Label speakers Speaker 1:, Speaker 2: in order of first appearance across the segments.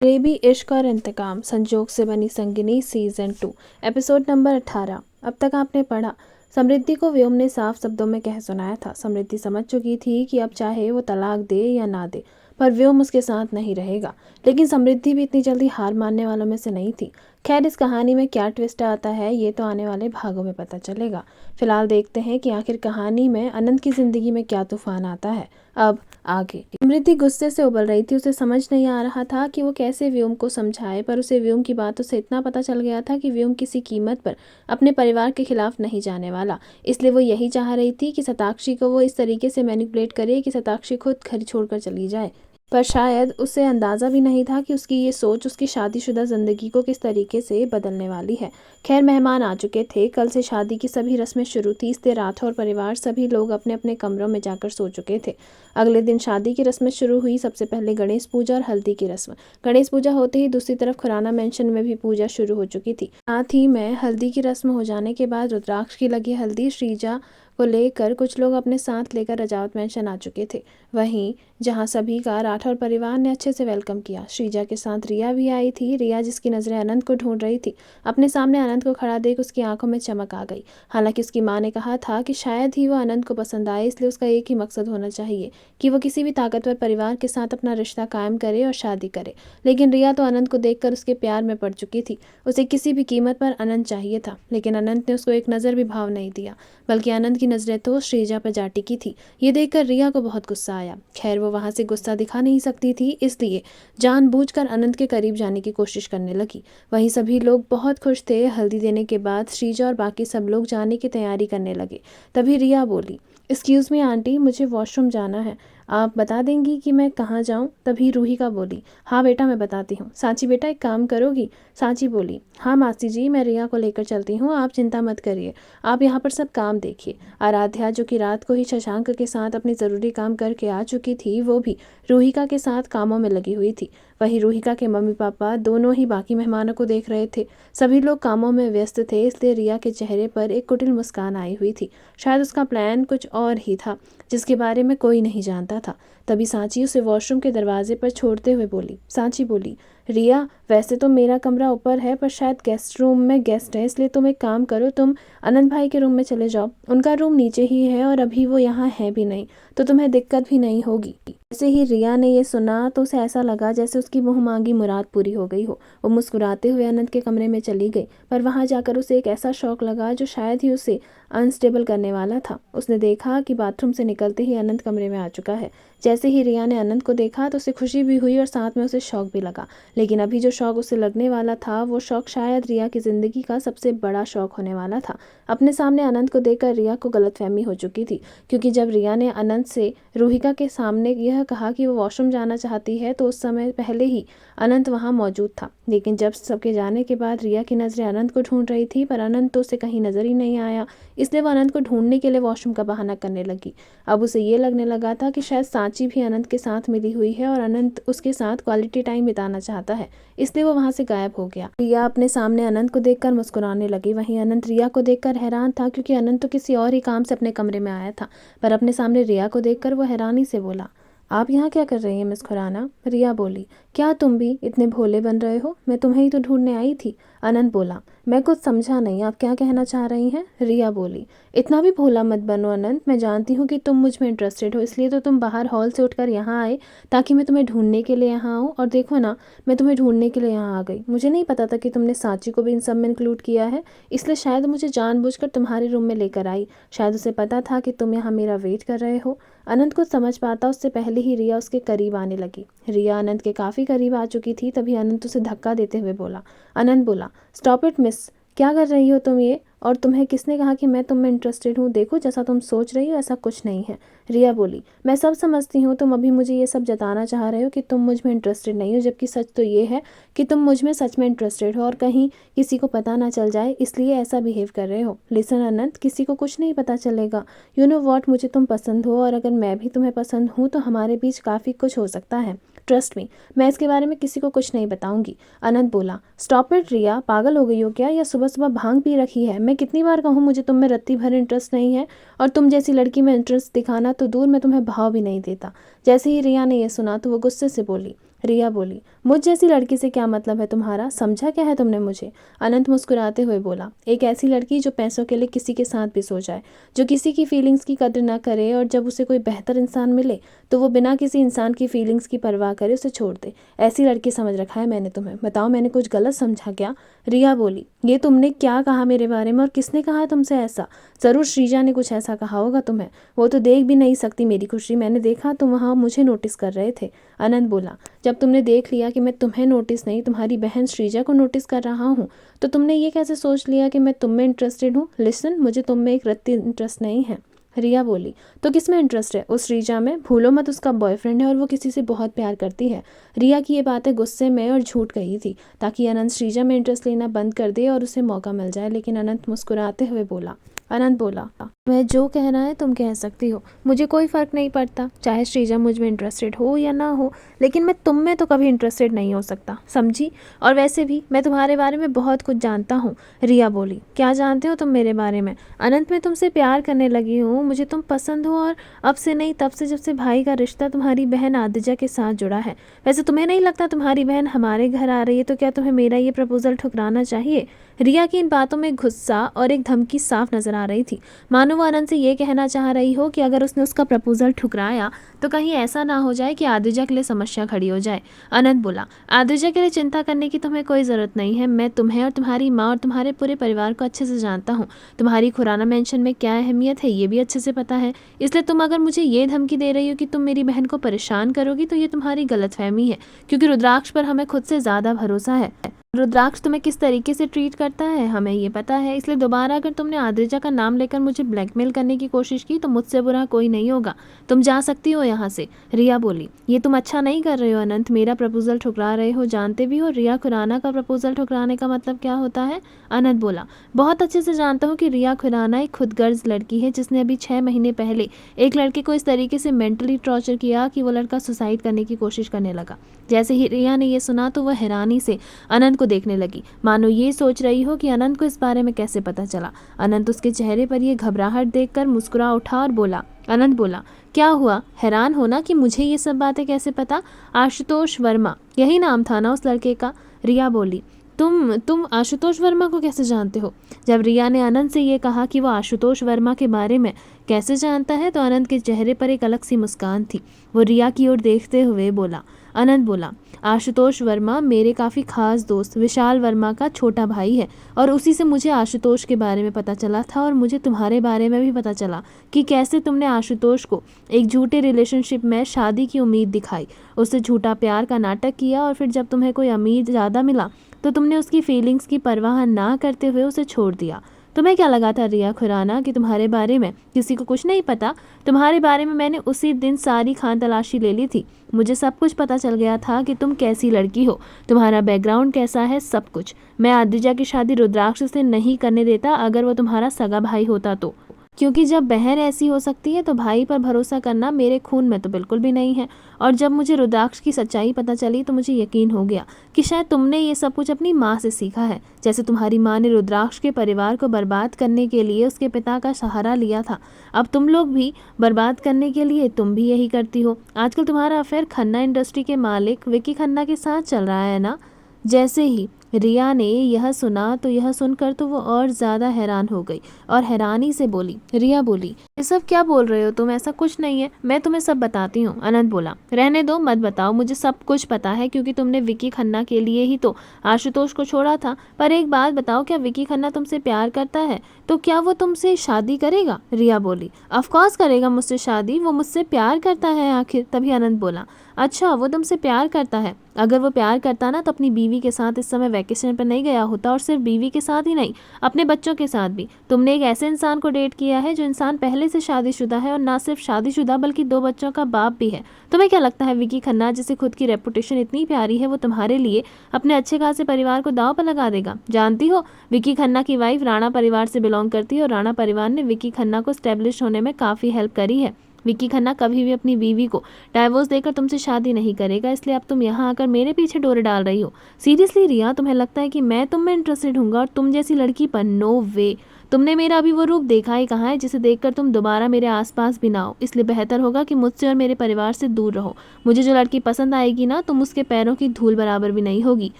Speaker 1: रेबी इश्क और इंतकाम संजोग से बनी संगिनी सीजन 2 एपिसोड नंबर 18। अब तक आपने पढ़ा। समृद्धि को व्योम ने साफ शब्दों में कह सुनाया था। समृद्धि समझ चुकी थी कि अब चाहे वो तलाक दे या ना दे पर व्योम उसके साथ नहीं रहेगा। लेकिन समृद्धि भी इतनी जल्दी हार मानने वालों में से नहीं थी। खैर, इस कहानी में क्या ट्विस्ट आता है ये तो आने वाले भागों में पता चलेगा। फिलहाल देखते हैं कि आखिर कहानी में अनंत की जिंदगी में क्या तूफान आता है। अब आगे। समृद्धि गुस्से से उबल रही थी। उसे समझ नहीं आ रहा था कि वो कैसे व्योम को समझाए, पर उसे व्योम की बातों से इतना पता चल गया था कि व्योम किसी कीमत पर अपने परिवार के खिलाफ नहीं जाने वाला। इसलिए वो यही चाह रही थी कि शताक्षी को वो इस तरीके से मैनिपुलेट करे कि शताक्षी खुद घर छोड़कर चली जाए। पर शायद उसे अंदाज़ा भी नहीं था कि उसकी ये सोच उसकी शादीशुदा ज़िंदगी को किस तरीके से बदलने वाली है। खैर, मेहमान आ चुके थे। कल से शादी की सभी रस्में शुरू थी, इसलिए राठौर परिवार सभी लोग अपने अपने कमरों में जाकर सो चुके थे। अगले दिन शादी की रस्में शुरू हुई। सबसे पहले गणेश पूजा और हल्दी की रस्म। गणेश पूजा होते ही दूसरी तरफ खुराना मेंशन में भी पूजा शुरू हो चुकी थी। साथ ही में हल्दी की रस्म हो जाने के बाद रुद्राक्ष की लगी हल्दी श्रीजा को लेकर कुछ लोग अपने साथ लेकर रजावत मेंशन आ चुके थे। वहीं जहां सभी का राठौर परिवार ने अच्छे से वेलकम किया। श्रीजा के साथ रिया भी आई थी। रिया, जिसकी नज़रें अनंत को ढूंढ रही थी, अपने सामने अनंत को खड़ा देख उसकी आंखों में चमक आ गई। हालांकि उसकी माँ ने कहा था कि शायद ही वो अनंत को पसंद आए, इसलिए उसका एक ही मकसद होना चाहिए कि वो किसी भी ताकतवर परिवार के साथ अपना रिश्ता कायम करे और शादी करे। लेकिन रिया तो अनंत को देखकर उसके प्यार में पड़ चुकी थी। उसे किसी भी कीमत पर अनंत चाहिए था। लेकिन अनंत ने उसको एक नज़र भी भाव नहीं दिया, बल्कि अनंत की नज़रें तो श्रीजा पर जा टिकी थी। ये देखकर रिया को बहुत गुस्सा आया। खैर, वो वहां से गुस्सा दिखा नहीं सकती थी, इसलिए जानबूझकर अनंत के करीब जाने की कोशिश करने लगी। वहीं सभी लोग बहुत खुश थे। हल्दी देने के बाद श्रीजा और बाकी सब लोग जाने की तैयारी करने लगे। तभी रिया बोली, एक्सक्यूज़ मी आंटी, मुझे वॉशरूम जाना है, आप बता देंगी कि मैं कहाँ जाऊँ? तभी रूहिका बोली, हाँ बेटा, मैं बताती हूँ। सांची बेटा, एक काम करोगी? सांची बोली, हाँ मासी जी, मैं रिया को लेकर चलती हूँ, आप चिंता मत करिए, आप यहाँ पर सब काम देखिए। आराध्या, जो कि रात को ही शशांक के साथ अपने ज़रूरी काम करके आ चुकी थी, वो भी रूहिका के साथ कामों में लगी हुई थी। वहीं रूहिका के मम्मी पापा दोनों ही बाकी मेहमानों को देख रहे थे। सभी लोग कामों में व्यस्त थे, इसलिए रिया के चेहरे पर एक कुटिल मुस्कान आई हुई थी। शायद उसका प्लान कुछ और ही था, जिसके बारे में कोई नहीं जानता था। तभी सांची उसे वॉशरूम के दरवाजे पर छोड़ते हुए बोली। सांची बोली, रिया, वैसे तो मेरा कमरा ऊपर है, पर शायद गेस्ट रूम में गेस्ट है, इसलिए तुम एक काम करो, तुम अनंत भाई के रूम में चले जाओ। उनका रूम नीचे ही है और अभी वो यहाँ है भी नहीं, तो तुम्हें दिक्कत भी नहीं होगी। जैसे ही रिया ने ये सुना तो उसे ऐसा लगा जैसे उसकी मुँह मांगी मुराद पूरी हो गई हो। वो मुस्कुराते हुए अनंत के कमरे में चली गई, पर वहाँ जाकर उसे एक ऐसा शौक लगा जो शायद ही उसे अनस्टेबल करने वाला था। उसने देखा कि बाथरूम से निकलते ही अनंत कमरे में आ चुका है। जैसे ही रिया ने अनंत को देखा तो उसे खुशी भी हुई और साथ में उसे शौक भी लगा। लेकिन अभी जो शौक उसे लगने वाला था, वो शौक शायद रिया की ज़िंदगी का सबसे बड़ा शौक होने वाला था। अपने सामने अनंत को देखकर रिया को गलतफहमी हो चुकी थी, क्योंकि जब रिया ने अनंत से रूहिका के सामने यह कहा कि वो वॉशरूम जाना चाहती है, तो उस समय पहले ही अनंत वहाँ मौजूद था। लेकिन जब सबके जाने के बाद रिया की नज़रें अनंत को ढूंढ रही थी, पर अनंत तो उसे कहीं नज़र ही नहीं आया, इसलिए वो अनंत को ढूंढने के लिए वॉशरूम का बहाना करने लगी। अब उसे ये लगने लगा था कि शायद सांची भी अनंत के साथ मिली हुई है और अनंत उसके साथ क्वालिटी टाइम बिताना चाहता है, इसलिए वो वहाँ से गायब हो गया। रिया अपने सामने अनंत को देखकर मुस्कुराने लगी। वहीं अनंत रिया को देखकर हैरान था, क्योंकि अनंत तो किसी और ही काम से अपने कमरे में आया था, पर अपने सामने रिया को देखकर वो हैरानी से बोला, आप यहाँ क्या कर रही हैं मिस खुराना? रिया बोली, क्या तुम भी इतने भोले बन रहे हो? मैं तुम्हें ही तो ढूंढने आई थी। अनंत बोला, मैं कुछ समझा नहीं, आप क्या कहना चाह रही हैं? रिया बोली, इतना भी भोला मत बनो अनंत, मैं जानती हूँ कि तुम मुझ में इंटरेस्टेड हो, इसलिए तो तुम बाहर हॉल से उठकर यहाँ आए ताकि मैं तुम्हें ढूंढने के लिए यहाँ आऊँ। और देखो ना, मैं तुम्हें ढूंढने के लिए यहाँ आ गई। मुझे नहीं पता था कि तुमने सांची को भी इन सब में इंक्लूड किया है, इसलिए शायद मुझे जानबूझकर तुम्हारे रूम में लेकर आई। शायद उसे पता था कि तुम यहाँ मेरा वेट कर रहे हो। अनंत कुछ समझ पाता उससे पहले ही रिया उसके करीब आने लगी। रिया अनंत के काफ़ी करीब आ चुकी थी। तभी अनंत उसे धक्का देते हुए बोला। अनंत बोला, स्टॉप इट मिस, क्या कर रही हो तुम ये? और तुम्हें किसने कहा कि मैं तुम में इंटरेस्टेड हूँ? देखो, जैसा तुम सोच रही हो ऐसा कुछ नहीं है। रिया बोली, मैं सब समझती हूँ, तुम अभी मुझे ये सब जताना चाह रहे हो कि तुम मुझ में इंटरेस्टेड नहीं हो, जबकि सच तो ये है कि तुम मुझ में सच में इंटरेस्टेड हो और कहीं किसी को पता ना चल जाए, इसलिए ऐसा बिहेव कर रहे हो। लिसन अनंत, किसी को कुछ नहीं पता चलेगा। यू नो वॉट, मुझे तुम पसंद हो और अगर मैं भी तुम्हें पसंद हूँ तो हमारे बीच काफ़ी कुछ हो सकता है। ट्रस्ट मी, मैं इसके बारे में किसी को कुछ नहीं बताऊंगी। अनंत बोला, स्टॉप इट रिया, पागल हो गई हो क्या, या सुबह सुबह भांग पी रखी है? मैं कितनी बार कहूँ मुझे तुम में रत्ती भर इंटरेस्ट नहीं है, और तुम जैसी लड़की में इंटरेस्ट दिखाना तो दूर, मैं तुम्हें भाव भी नहीं देता। जैसे ही रिया ने यह सुना तो वो गुस्से से बोली, रिया बोली, मुझ जैसी लड़की से क्या मतलब है तुम्हारा? समझा क्या है तुमने मुझे? अनंत मुस्कुराते हुए बोला, एक ऐसी लड़की जो पैसों के लिए किसी के साथ भी सो जाए, जो किसी की फीलिंग्स की कदर ना करे, और जब उसे कोई बेहतर इंसान मिले तो वो बिना किसी इंसान की फीलिंग्स की परवाह करे उसे छोड़ दे। ऐसी लड़की समझ रखा है मैंने तुम्हें। बताओ मैंने कुछ गलत समझा क्या? रिया बोली, ये तुमने क्या कहा मेरे बारे में, और किसने कहा तुमसे ऐसा? ज़रूर श्रीजा ने कुछ ऐसा कहा होगा तुम्हें। वो तो देख भी नहीं सकती मेरी खुशी। मैंने देखा तुम वहाँ मुझे नोटिस कर रहे थे। आनंद बोला, जब तुमने देख लिया कि मैं तुम्हें नोटिस नहीं तुम्हारी बहन श्रीजा को नोटिस कर रहा हूँ, तो तुमने ये कैसे सोच लिया कि मैं तुम में इंटरेस्टेड हूँ? लिसन, मुझे तुम में एक रत्ती इंटरेस्ट नहीं है। रिया बोली, तो किस में इंटरेस्ट है? उस श्रीजा में। भूलो मत उसका बॉयफ्रेंड है और वो किसी से बहुत प्यार करती है। रिया की ये बातें गुस्से में और झूठ कही थी ताकि अनंत श्रीजा में इंटरेस्ट लेना बंद कर दे और उसे मौका मिल जाए, लेकिन अनंत मुस्कुराते हुए बोला, अनंत बोला, वह जो कहना है तुम कह सकती हो, मुझे कोई फ़र्क नहीं पड़ता चाहे श्रीजा मुझ में इंटरेस्टेड हो या ना हो, लेकिन मैं तुम में तो कभी इंटरेस्टेड नहीं हो सकता, समझी? और वैसे भी मैं तुम्हारे बारे में बहुत कुछ जानता हूँ। रिया बोली, क्या जानते हो तुम मेरे बारे में? अनंत, मैं तुमसे प्यार करने लगी हूँ, मुझे तुम पसंद हो, और अब से नहीं तब से जब से भाई का रिश्ता तुम्हारी बहन आदिजा के साथ जुड़ा है। वैसे तुम्हें नहीं लगता तुम्हारी बहन हमारे घर आ रही है तो क्या तुम्हें मेरा ये प्रपोजल ठुकराना चाहिए? रिया की इन बातों में गुस्सा और एक धमकी साफ नजर आ रही थी, मानो वो आनंद से ये कहना चाह रही हो कि अगर उसने उसका प्रपोजल ठुकराया तो कहीं ऐसा ना हो जाए कि आदिजा के लिए समस्या खड़ी हो जाए। अनंत बोला, आदिजा के लिए चिंता करने की तुम्हें कोई ज़रूरत नहीं है। मैं तुम्हें और तुम्हारी माँ और तुम्हारे पूरे परिवार को अच्छे से जानता हूँ। तुम्हारी खुराना मेंशन में क्या अहमियत है ये भी अच्छे से पता है। इसलिए तुम अगर मुझे ये धमकी दे रही हो कि तुम मेरी बहन को परेशान करोगी तो ये तुम्हारी गलतफहमी है, क्योंकि रुद्राक्ष पर हमें खुद से ज़्यादा भरोसा है। रुद्राक्ष तुम्हें किस तरीके से ट्रीट करता है हमें ये पता है, इसलिए दोबारा अगर तुमने आदिजा का नाम लेकर मुझे ब्लैकमेल करने की कोशिश की तो मुझसे बुरा कोई नहीं होगा। तुम जा सकती हो यहाँ से। रिया बोली, ये तुम अच्छा नहीं कर रहे हो अनंत, मेरा प्रपोजल ठुकरा रहे हो, जानते भी हो रिया खुराना का प्रपोजल ठुकराने का मतलब क्या होता है? अनंत बोला, बहुत अच्छे से जानता हूँ कि रिया खुराना एक खुदगर्ज लड़की है जिसने अभी 6 महीने पहले एक लड़के को इस तरीके से मेंटली टॉर्चर किया कि वो लड़का सुसाइड करने की कोशिश करने लगा। जैसे ही रिया ने यह सुना तो वह हैरानी से अनंत को देखने लगी, मानो ये सोच रही हो कि अनंत को इस बारे में कैसे पता चला। अनंत उसके चेहरे पर यह घबराहट देखकर मुस्कुरा उठा और बोला, अनंत बोला, क्या हुआ? हैरान होना कि मुझे ये सब बातें कैसे पता? आशुतोष वर्मा, यही नाम था ना उस लड़के का? रिया बोली, तुम आशुतोष वर्मा को कैसे जानते हो? जब रिया ने अनंत से ये कहा कि वो आशुतोष वर्मा के बारे में कैसे जानता है तो अनंत के चेहरे पर एक अलग सी मुस्कान थी। वो रिया की ओर देखते हुए बोला, अनंत बोला, आशुतोष वर्मा मेरे काफ़ी खास दोस्त विशाल वर्मा का छोटा भाई है, और उसी से मुझे आशुतोष के बारे में पता चला था, और मुझे तुम्हारे बारे में भी पता चला कि कैसे तुमने आशुतोष को एक झूठे रिलेशनशिप में शादी की उम्मीद दिखाई, उससे झूठा प्यार का नाटक किया, और फिर जब तुम्हें कोई उम्मीद ज़्यादा मिला तो तुमने उसकी फीलिंग्स की परवाह ना करते हुए उसे छोड़ दिया। तुम्हें क्या लगा था रिया खुराना कि तुम्हारे बारे में किसी को कुछ नहीं पता? तुम्हारे बारे में मैंने उसी दिन सारी खान तलाशी ले ली थी। मुझे सब कुछ पता चल गया था कि तुम कैसी लड़की हो, तुम्हारा बैकग्राउंड कैसा है, सब कुछ। मैं आदिजा की शादी रुद्राक्ष से नहीं करने देता अगर वो तुम्हारा सगा भाई होता तो, क्योंकि जब बहन ऐसी हो सकती है तो भाई पर भरोसा करना मेरे खून में तो बिल्कुल भी नहीं है। और जब मुझे रुद्राक्ष की सच्चाई पता चली तो मुझे यकीन हो गया कि शायद तुमने ये सब कुछ अपनी माँ से सीखा है, जैसे तुम्हारी माँ ने रुद्राक्ष के परिवार को बर्बाद करने के लिए उसके पिता का सहारा लिया था। अब तुम लोग भी बर्बाद करने के लिए तुम भी यही करती हो। आजकल तुम्हारा अफेयर खन्ना इंडस्ट्री के मालिक विकी खन्ना के साथ चल रहा है ना? जैसे ही रिया ने यह सुना तो यह सुनकर तो वो और ज़्यादा हैरान हो गई और हैरानी से बोली, रिया बोली, ये सब क्या बोल रहे हो तुम? ऐसा कुछ नहीं है, मैं तुम्हें सब बताती हूँ। अनंत बोला, रहने दो, मत बताओ, मुझे सब कुछ पता है क्योंकि तुमने विकी खन्ना के लिए ही तो आशुतोष को छोड़ा था। पर एक बात बताओ, क्या विकी खन्ना तुमसे प्यार करता है? तो क्या वो तुमसे शादी करेगा? रिया बोली, ऑफकोर्स करेगा मुझसे शादी, वो मुझसे प्यार करता है आखिर। तभी अनंत बोला, अच्छा वो तुमसे प्यार करता है? अगर वो प्यार करता ना तो अपनी बीवी के साथ इस समय वैकेशन पर नहीं गया होता, और सिर्फ बीवी के साथ ही नहीं, अपने बच्चों के साथ भी। तुमने एक ऐसे इंसान को डेट किया है जो इंसान पहले से शादीशुदा है, और ना सिर्फ शादीशुदा बल्कि 2 बच्चों का बाप भी है। तुम्हें क्या लगता है विकी खन्ना, जिसे खुद की रेपुटेशन इतनी प्यारी है, वो तुम्हारे लिए अपने अच्छे खासे परिवार को दांव पर लगा देगा? जानती हो, विकी खन्ना की वाइफ राणा परिवार से बिलोंग करती है, और राणा परिवार ने विकी खन्ना को स्टैब्लिश होने में काफ़ी हेल्प करी है। विकी खन्ना कभी भी अपनी बीवी को डाइवोर्स देकर तुमसे शादी नहीं करेगा, इसलिए अब तुम यहाँ आकर मेरे पीछे डोरे डाल रही हो। सीरियसली रिया, तुम्हें लगता है कि मैं तुम में इंटरेस्टेड हूँगा और तुम जैसी लड़की पर? नो वे। तुमने मेरा अभी वो रूप देखा ही कहाँ है जिसे देखकर तुम दोबारा मेरे आसपास भी ना हो, इसलिए बेहतर होगा कि मुझसे और मेरे परिवार से दूर रहो। मुझे जो लड़की पसंद आएगी ना, तुम उसके पैरों की धूल बराबर भी नहीं होगी।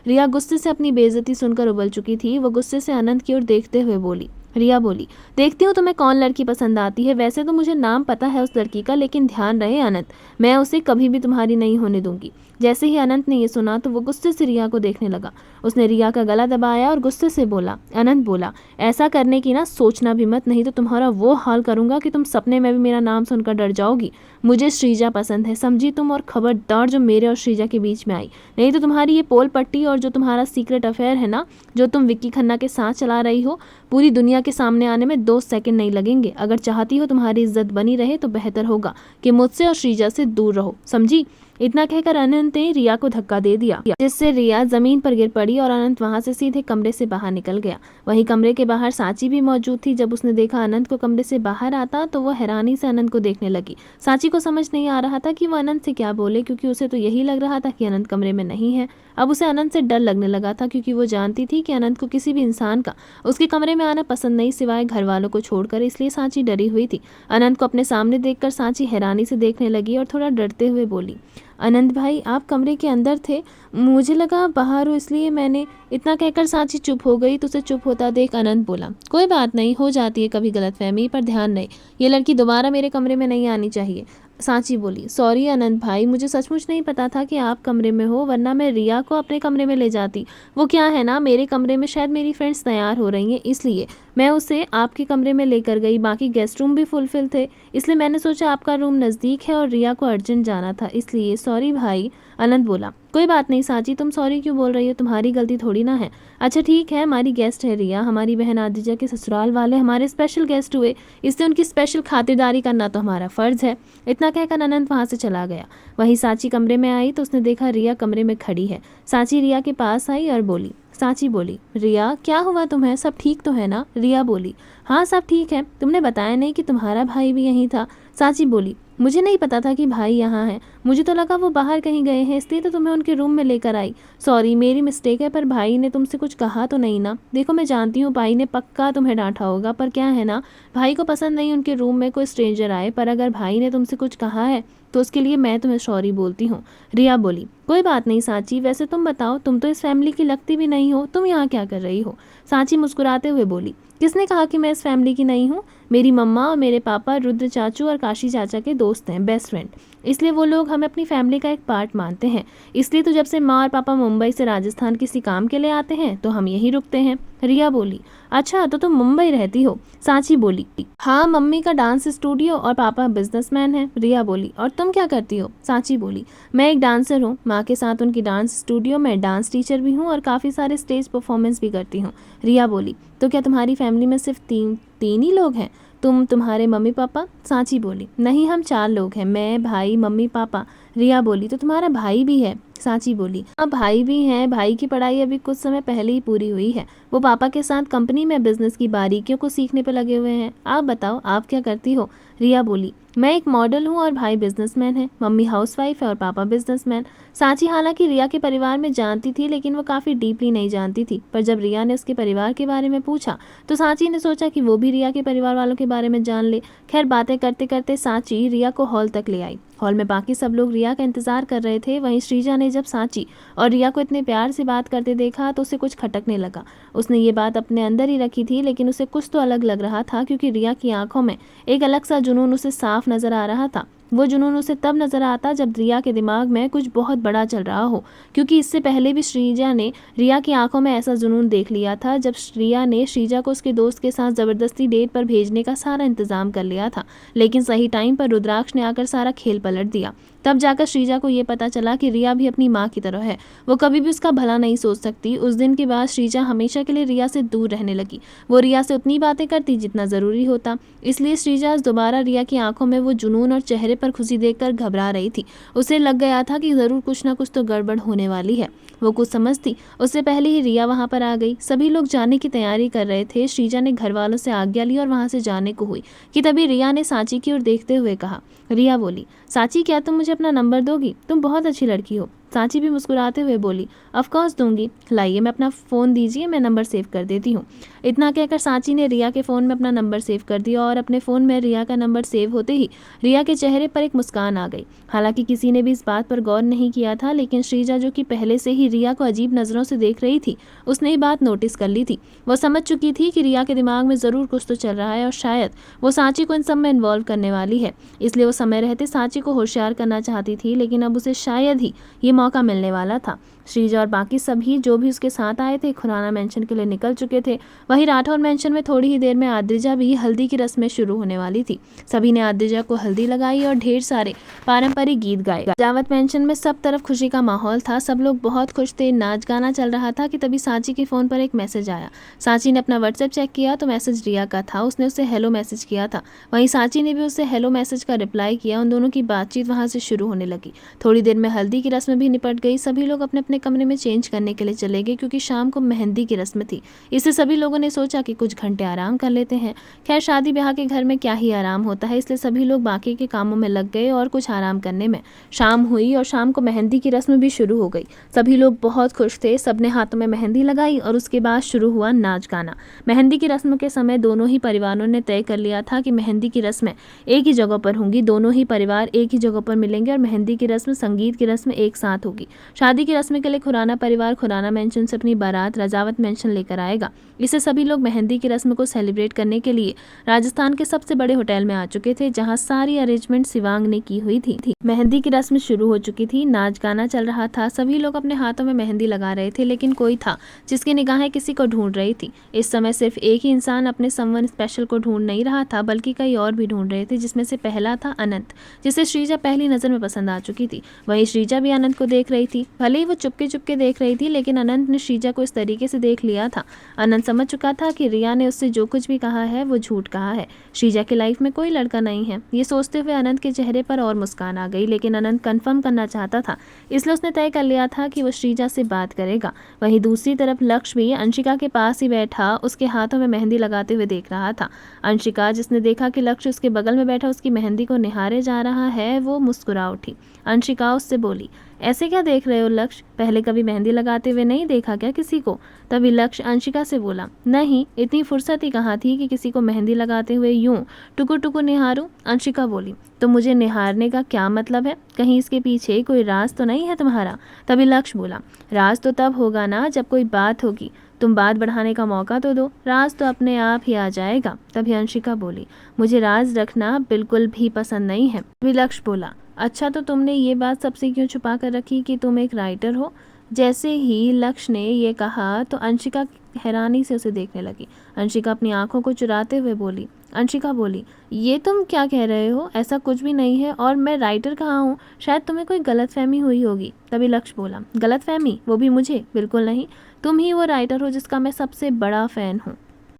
Speaker 1: रिया गुस्से से अपनी बेइज्जती सुनकर उबल चुकी थी। वो गुस्से से अनंत की ओर देखते हुए बोली। रिया बोली, देखती हूँ तुम्हें कौन लड़की पसंद आती है। वैसे तो मुझे नाम पता है उस लड़की का, लेकिन ध्यान रहे अनंत, मैं उसे कभी भी तुम्हारी नहीं होने दूंगी। जैसे ही अनंत ने ये सुना तो वो गुस्से से रिया को देखने लगा। उसने रिया का गला दबाया और गुस्से से बोला। अनंत बोला, ऐसा करने की ना सोचना भी मत, नहीं तो तुम्हारा वो हाल करूंगा कि तुम सपने में भी मेरा नाम सुनकर डर जाओगी। मुझे श्रीजा पसंद है, समझी तुम? और खबरदार जो मेरे और श्रीजा के बीच में आई, नहीं तो तुम्हारी ये पोल पट्टी और जो तुम्हारा सीक्रेट अफेयर है ना, जो तुम विक्की खन्ना के साथ चला रही हो, पूरी दुनिया के सामने आने में 2 सेकंड नहीं लगेंगे। अगर चाहती हो तुम्हारी इज्जत बनी रहे तो बेहतर होगा कि मुझसे और श्रीजा से दूर रहो, समझी? इतना कहकर अनंत ने रिया को धक्का दे दिया, जिससे रिया जमीन पर गिर पड़ी और अनंत वहां से सीधे कमरे से बाहर निकल गया। वहीं कमरे के बाहर सांची भी मौजूद थी। जब उसने देखा अनंत को कमरे से बाहर आता तो वो हैरानी से अनंत को देखने लगी। सांची को समझ नहीं आ रहा था कि वो अनंत से क्या बोले, क्योंकि उसे तो यही लग रहा था कि अनंत कमरे में नहीं है। अब उसे अनंत से डर लगने लगा था, क्योंकि वो जानती थी कि अनंत को किसी भी इंसान का उसके कमरे में आना पसंद नहीं, सिवाय घर वालों को छोड़कर। इसलिए सांची डरी हुई थी। अनंत को अपने सामने देखकर सांची हैरानी से देखने लगी और थोड़ा डरते हुए बोली, अनंत भाई, आप कमरे के अंदर थे? मुझे लगा बाहर हो, इसलिए मैंने। इतना कहकर सांची चुप हो गई तो उसे चुप होता देख अनंत बोला, कोई बात नहीं, हो जाती है कभी गलतफहमी, पर ध्यान रहे ये लड़की दोबारा मेरे कमरे में नहीं आनी चाहिए। सांची बोली, सॉरी अनंत भाई, मुझे सचमुच नहीं पता था कि आप कमरे में हो, वरना मैं रिया को अपने कमरे में ले जाती। वो क्या है ना, मेरे कमरे में शायद मेरी फ्रेंड्स तैयार हो रही हैं, इसलिए मैं उसे आपके कमरे में लेकर गई। बाकी गेस्ट रूम भी फुलफिल थे, इसलिए मैंने सोचा आपका रूम नज़दीक है और रिया को अर्जेंट जाना था, इसलिए सॉरी भाई। अनंत बोला, कोई बात नहीं सांची, तुम सॉरी क्यों बोल रही हो, तुम्हारी गलती थोड़ी ना है। अच्छा ठीक है, हमारी गेस्ट है रिया, हमारी बहन आदिजा के ससुराल वाले हमारे स्पेशल गेस्ट हुए, इसलिए उनकी स्पेशल खातिरदारी करना तो हमारा फ़र्ज़ है। इतना कहकर अनंत वहाँ से चला गया। वहीं सांची कमरे में आई तो उसने देखा रिया कमरे में खड़ी है। सांची रिया के पास आई और बोली, सांची बोली, रिया क्या हुआ तुम्हें, सब ठीक तो है ना? रिया बोली, हाँ सब ठीक है, तुमने बताया नहीं कि तुम्हारा भाई भी यहीं था। सांची बोली, मुझे नहीं पता था कि भाई यहाँ है, मुझे तो लगा वो बाहर कहीं गए हैं, इसलिए तो तुम्हें उनके रूम में लेकर आई। सॉरी मेरी मिस्टेक है, पर भाई ने तुमसे कुछ कहा तो नहीं ना? देखो मैं जानती हूँ भाई ने पक्का तुम्हें डांटा होगा, पर क्या है ना, भाई को पसंद नहीं उनके रूम में कोई स्ट्रेंजर आए, पर अगर भाई ने तुमसे कुछ कहा है तो उसके लिए मैं तुम्हें सॉरी बोलती हूँ। रिया बोली, कोई बात नहीं सांची, वैसे तुम बताओ, तुम तो इस फैमिली की लगती भी नहीं हो, तुम यहाँ क्या कर रही हो? सांची मुस्कुराते हुए बोली, किसने कहा कि मैं इस फैमिली की नहीं हूँ? मेरी मम्मा और मेरे पापा रुद्र चाचू और काशी चाचा के दोस्त हैं, बेस्ट फ्रेंड, इसलिए वो लोग हमें अपनी फैमिली का एक पार्ट मानते हैं। इसलिए तो जब से माँ और पापा मुंबई से राजस्थान किसी काम के लिए आते हैं तो हम यहीं रुकते हैं। रिया बोली, अच्छा तो तुम मुंबई रहती हो? सांची बोली, हाँ, मम्मी का डांस स्टूडियो और पापा बिजनेसमैन हैं। रिया बोली, और तुम क्या करती हो? सांची बोली, मैं एक डांसर हूँ, माँ के साथ उनकी डांस स्टूडियो में डांस टीचर भी हूँ और काफ़ी सारे स्टेज परफॉर्मेंस भी करती हूँ। रिया बोली, तो क्या तुम्हारी फैमिली में सिर्फ तीन ही लोग हैं, तुम, तुम्हारे मम्मी पापा? सांची बोली, नहीं हम 4 लोग हैं, मैं, भाई, मम्मी, पापा। रिया बोली, तो तुम्हारा भाई भी है? सांची बोली, हाँ भाई भी हैं, भाई की पढ़ाई अभी कुछ समय पहले ही पूरी हुई है, वो पापा के साथ कंपनी में बिजनेस की बारीकियों को सीखने पर लगे हुए हैं। आप बताओ आप क्या करती हो? रिया बोली, मैं एक मॉडल हूँ और भाई बिजनेसमैन है, मम्मी हाउसवाइफ है और पापा बिजनेसमैन। सांची हालांकि रिया के परिवार में जानती थी, लेकिन वो काफ़ी डीपली नहीं जानती थी, पर जब रिया ने उसके परिवार के बारे में पूछा तो सांची ने सोचा कि वो भी रिया के परिवार वालों के बारे में जान ले। खैर बातें करते करते सांची रिया को हॉल तक ले आई। हॉल में बाकी सब लोग रिया का इंतजार कर रहे थे। वहीं श्रीजा ने जब सांची और रिया को इतने प्यार से बात करते देखा तो उसे कुछ खटकने लगा। उसने ये बात अपने अंदर ही रखी थी, लेकिन उसे कुछ तो अलग लग रहा था, क्योंकि रिया की आंखों में एक अलग सा जुनून उसे साफ नजर आ रहा था। वो जुनून उसे तब नजर आता जब रिया के दिमाग में कुछ बहुत बड़ा चल रहा हो, क्योंकि इससे पहले भी श्रीजा ने रिया की आंखों में ऐसा जुनून देख लिया था जब रिया ने श्रीजा को उसके दोस्त के साथ ज़बरदस्ती डेट पर भेजने का सारा इंतजाम कर लिया था। लेकिन सही टाइम पर रुद्राक्ष ने आकर सारा खेल पलट दिया। तब जाकर श्रीजा को ये पता चला कि रिया भी अपनी माँ की तरह है, वो कभी भी उसका भला नहीं सोच सकती। उस दिन के बाद श्रीजा हमेशा के लिए रिया से दूर रहने लगी। वो रिया से उतनी बातें करती जितना ज़रूरी होता, इसलिए श्रीजा दोबारा रिया की आंखों में वो जुनून और चेहरे पर खुशी देखकर घबरा रही थी। उसे लग गया था कि ज़रूर कुछ ना कुछ तो गड़बड़ होने वाली है। वो कुछ समझती उससे पहले ही रिया वहाँ पर आ गई। सभी लोग जाने की तैयारी कर रहे थे। श्रीजा ने घर वालों से आज्ञा ली और वहाँ से जाने को हुई कि तभी रिया ने सांची की ओर देखते हुए कहा। रिया बोली, सांची क्या तुम मुझे अपना नंबर दोगी? तुम बहुत अच्छी लड़की हो। सांची भी मुस्कुराते हुए बोली, ऑफ कोर्स दूंगी, लाइए मैं अपना फ़ोन दीजिए, मैं नंबर सेव कर देती हूँ। इतना कहकर सांची ने रिया के फ़ोन में अपना नंबर सेव कर दिया और अपने फ़ोन में रिया का नंबर सेव होते ही रिया के चेहरे पर एक मुस्कान आ गई। हालांकि किसी ने भी इस बात पर गौर नहीं किया था, लेकिन श्रीजा जो कि पहले से ही रिया को अजीब नज़रों से देख रही थी, उसने ये बात नोटिस कर ली थी। वो समझ चुकी थी कि रिया के दिमाग में ज़रूर कुछ तो चल रहा है और शायद वो सांची को इन सब में इन्वॉल्व करने वाली है। इसलिए वो समय रहते सांची को होशियार करना चाहती थी, लेकिन अब उसे शायद ही ये मौका मिलने वाला था। श्रीजा और बाकी सभी जो भी उसके साथ आए थे खुराना मेंशन के लिए निकल चुके थे। वहीं राठौर मेंशन में थोड़ी ही देर में आद्रिजा भी हल्दी की रस्में शुरू होने वाली थी। सभी ने आद्रिजा को हल्दी लगाई और ढेर सारे पारंपरिक गीत गाए। जावत मेंशन में सब तरफ खुशी का माहौल था, सब लोग बहुत खुश थे, नाच गाना चल रहा था कि तभी सांची के फोन पर एक मैसेज आया। सांची ने अपना व्हाट्सएप चेक किया तो मैसेज रिया का था। उसने उसे हेलो मैसेज किया था। वहीं सांची ने भी उसे हेलो मैसेज का रिप्लाई किया। उन दोनों की बातचीत वहां से शुरू होने लगी। थोड़ी देर में हल्दी की रस्म भी निपट गई। सभी लोग अपने अपने कमरे में चेंज करने के लिए चले गए क्योंकि शाम को मेहंदी की रस्म थी। इससे सभी लोगों ने सोचा कि कुछ घंटे आराम कर लेते हैं। खैर शादी ब्याह के घर में क्या ही आराम होता है, इसलिए सभी लोग बाकी के कामों में लग गए और कुछ आराम करने में। शाम हुई और शाम को मेहंदी की रस्म भी शुरू हो गई। सभी लोग बहुत खुश थे, सबने हाथों में मेहंदी लगाई और उसके बाद शुरू हुआ नाच गाना। मेहंदी की रस्म के समय दोनों ही परिवारों ने तय कर लिया था कि मेहंदी की रस्में एक ही जगह पर होंगी। दोनों ही परिवार एक ही जगह पर मिलेंगे और मेहंदी की रस्म, संगीत की रस्म एक साथ होगी। शादी की रस्म के लिए खुराना परिवार खुराना मेंशन से अपनी बारात रजावत मेंशन लेकर आएगा। इससे सभी लोग मेहंदी की रस्म को सेलिब्रेट करने के लिए राजस्थान के सबसे बड़े होटल में आ चुके थे, जहां सारी अरेंजमेंट शिवांग ने की हुई थी। मेहंदी की रस्म शुरू हो चुकी थी, नाच गाना चल रहा था। सभी लोग अपने हाथों में मेहंदी लगा रहे थे, लेकिन कोई था जिसकी निगाहें किसी को ढूंढ रही थी। इस समय सिर्फ एक ही इंसान अपने समवन स्पेशल को ढूंढ नहीं रहा था, बल्कि कई और भी ढूंढ रहे थे, जिसमें से पहला था अनंत, जिसे श्रीजा पहली नजर में पसंद आ चुकी थी। वहीं श्रीजा भी अनंत को देख रही थी। भले ही वो चुपके चुपके देख रही थी, लेकिन अनंत ने श्रीजा को इस तरीके से देख लिया था। अनंत समझ चुका था कि रिया ने उससे जो कुछ भी कहा है वो झूठ कहा है। श्रीजा की लाइफ में कोई लड़का नहीं है। ये सोचते हुए अनंत के चेहरे पर और मुस्कान आ गई, लेकिन अनंत कंफर्म करना चाहता था, इसलिए उसने तय कर लिया था कि वो श्रीजा से बात करेगा। वहीं दूसरी तरफ लक्ष्य भी अंशिका के पास ही बैठा उसके हाथों में मेहंदी लगाते हुए देख रहा था। अंशिका, जिसने देखा कि लक्ष्य उसके बगल में बैठा उसकी मेहंदी को निहारे जा रहा है, वो मुस्कुरा उठी। अंशिका उससे बोली, ऐसे क्या देख रहे हो लक्ष्य, पहले कभी मेहंदी लगाते हुए नहीं देखा क्या किसी को? तभी लक्ष्य अंशिका से बोला, नहीं, इतनी फुर्सत ही कहाँ थी कि किसी को मेहंदी लगाते हुए यूं टुकुर टुकुर निहारूं। अंशिका बोली, तो मुझे निहारने का क्या मतलब है? कहीं इसके पीछे कोई राज तो नहीं है तुम्हारा? तभी लक्ष्य बोला, राज तो तब होगा ना जब कोई बात होगी, तुम बात बढ़ाने का मौका तो दो, राज तो अपने आप ही आ जाएगा। तभी अंशिका बोली, मुझे राज रखना बिल्कुल भी पसंद नहीं है। तभी लक्ष्य बोला, अच्छा तो तुमने ये बात सबसे क्यों छुपा कर रखी कि तुम एक राइटर हो? जैसे ही लक्ष्य ने ये कहा तो अंशिका हैरानी से उसे देखने लगी। अंशिका अपनी आंखों को चुराते हुए बोली, अंशिका बोली, ये तुम क्या कह रहे हो? ऐसा कुछ भी नहीं है और मैं राइटर कहाँ हूँ, शायद तुम्हें कोई गलतफहमी हुई होगी। तभी लक्ष्य बोला, गलतफहमी? वो भी मुझे? बिल्कुल नहीं, तुम ही वो राइटर हो जिसका मैं सबसे बड़ा फैन हूँ।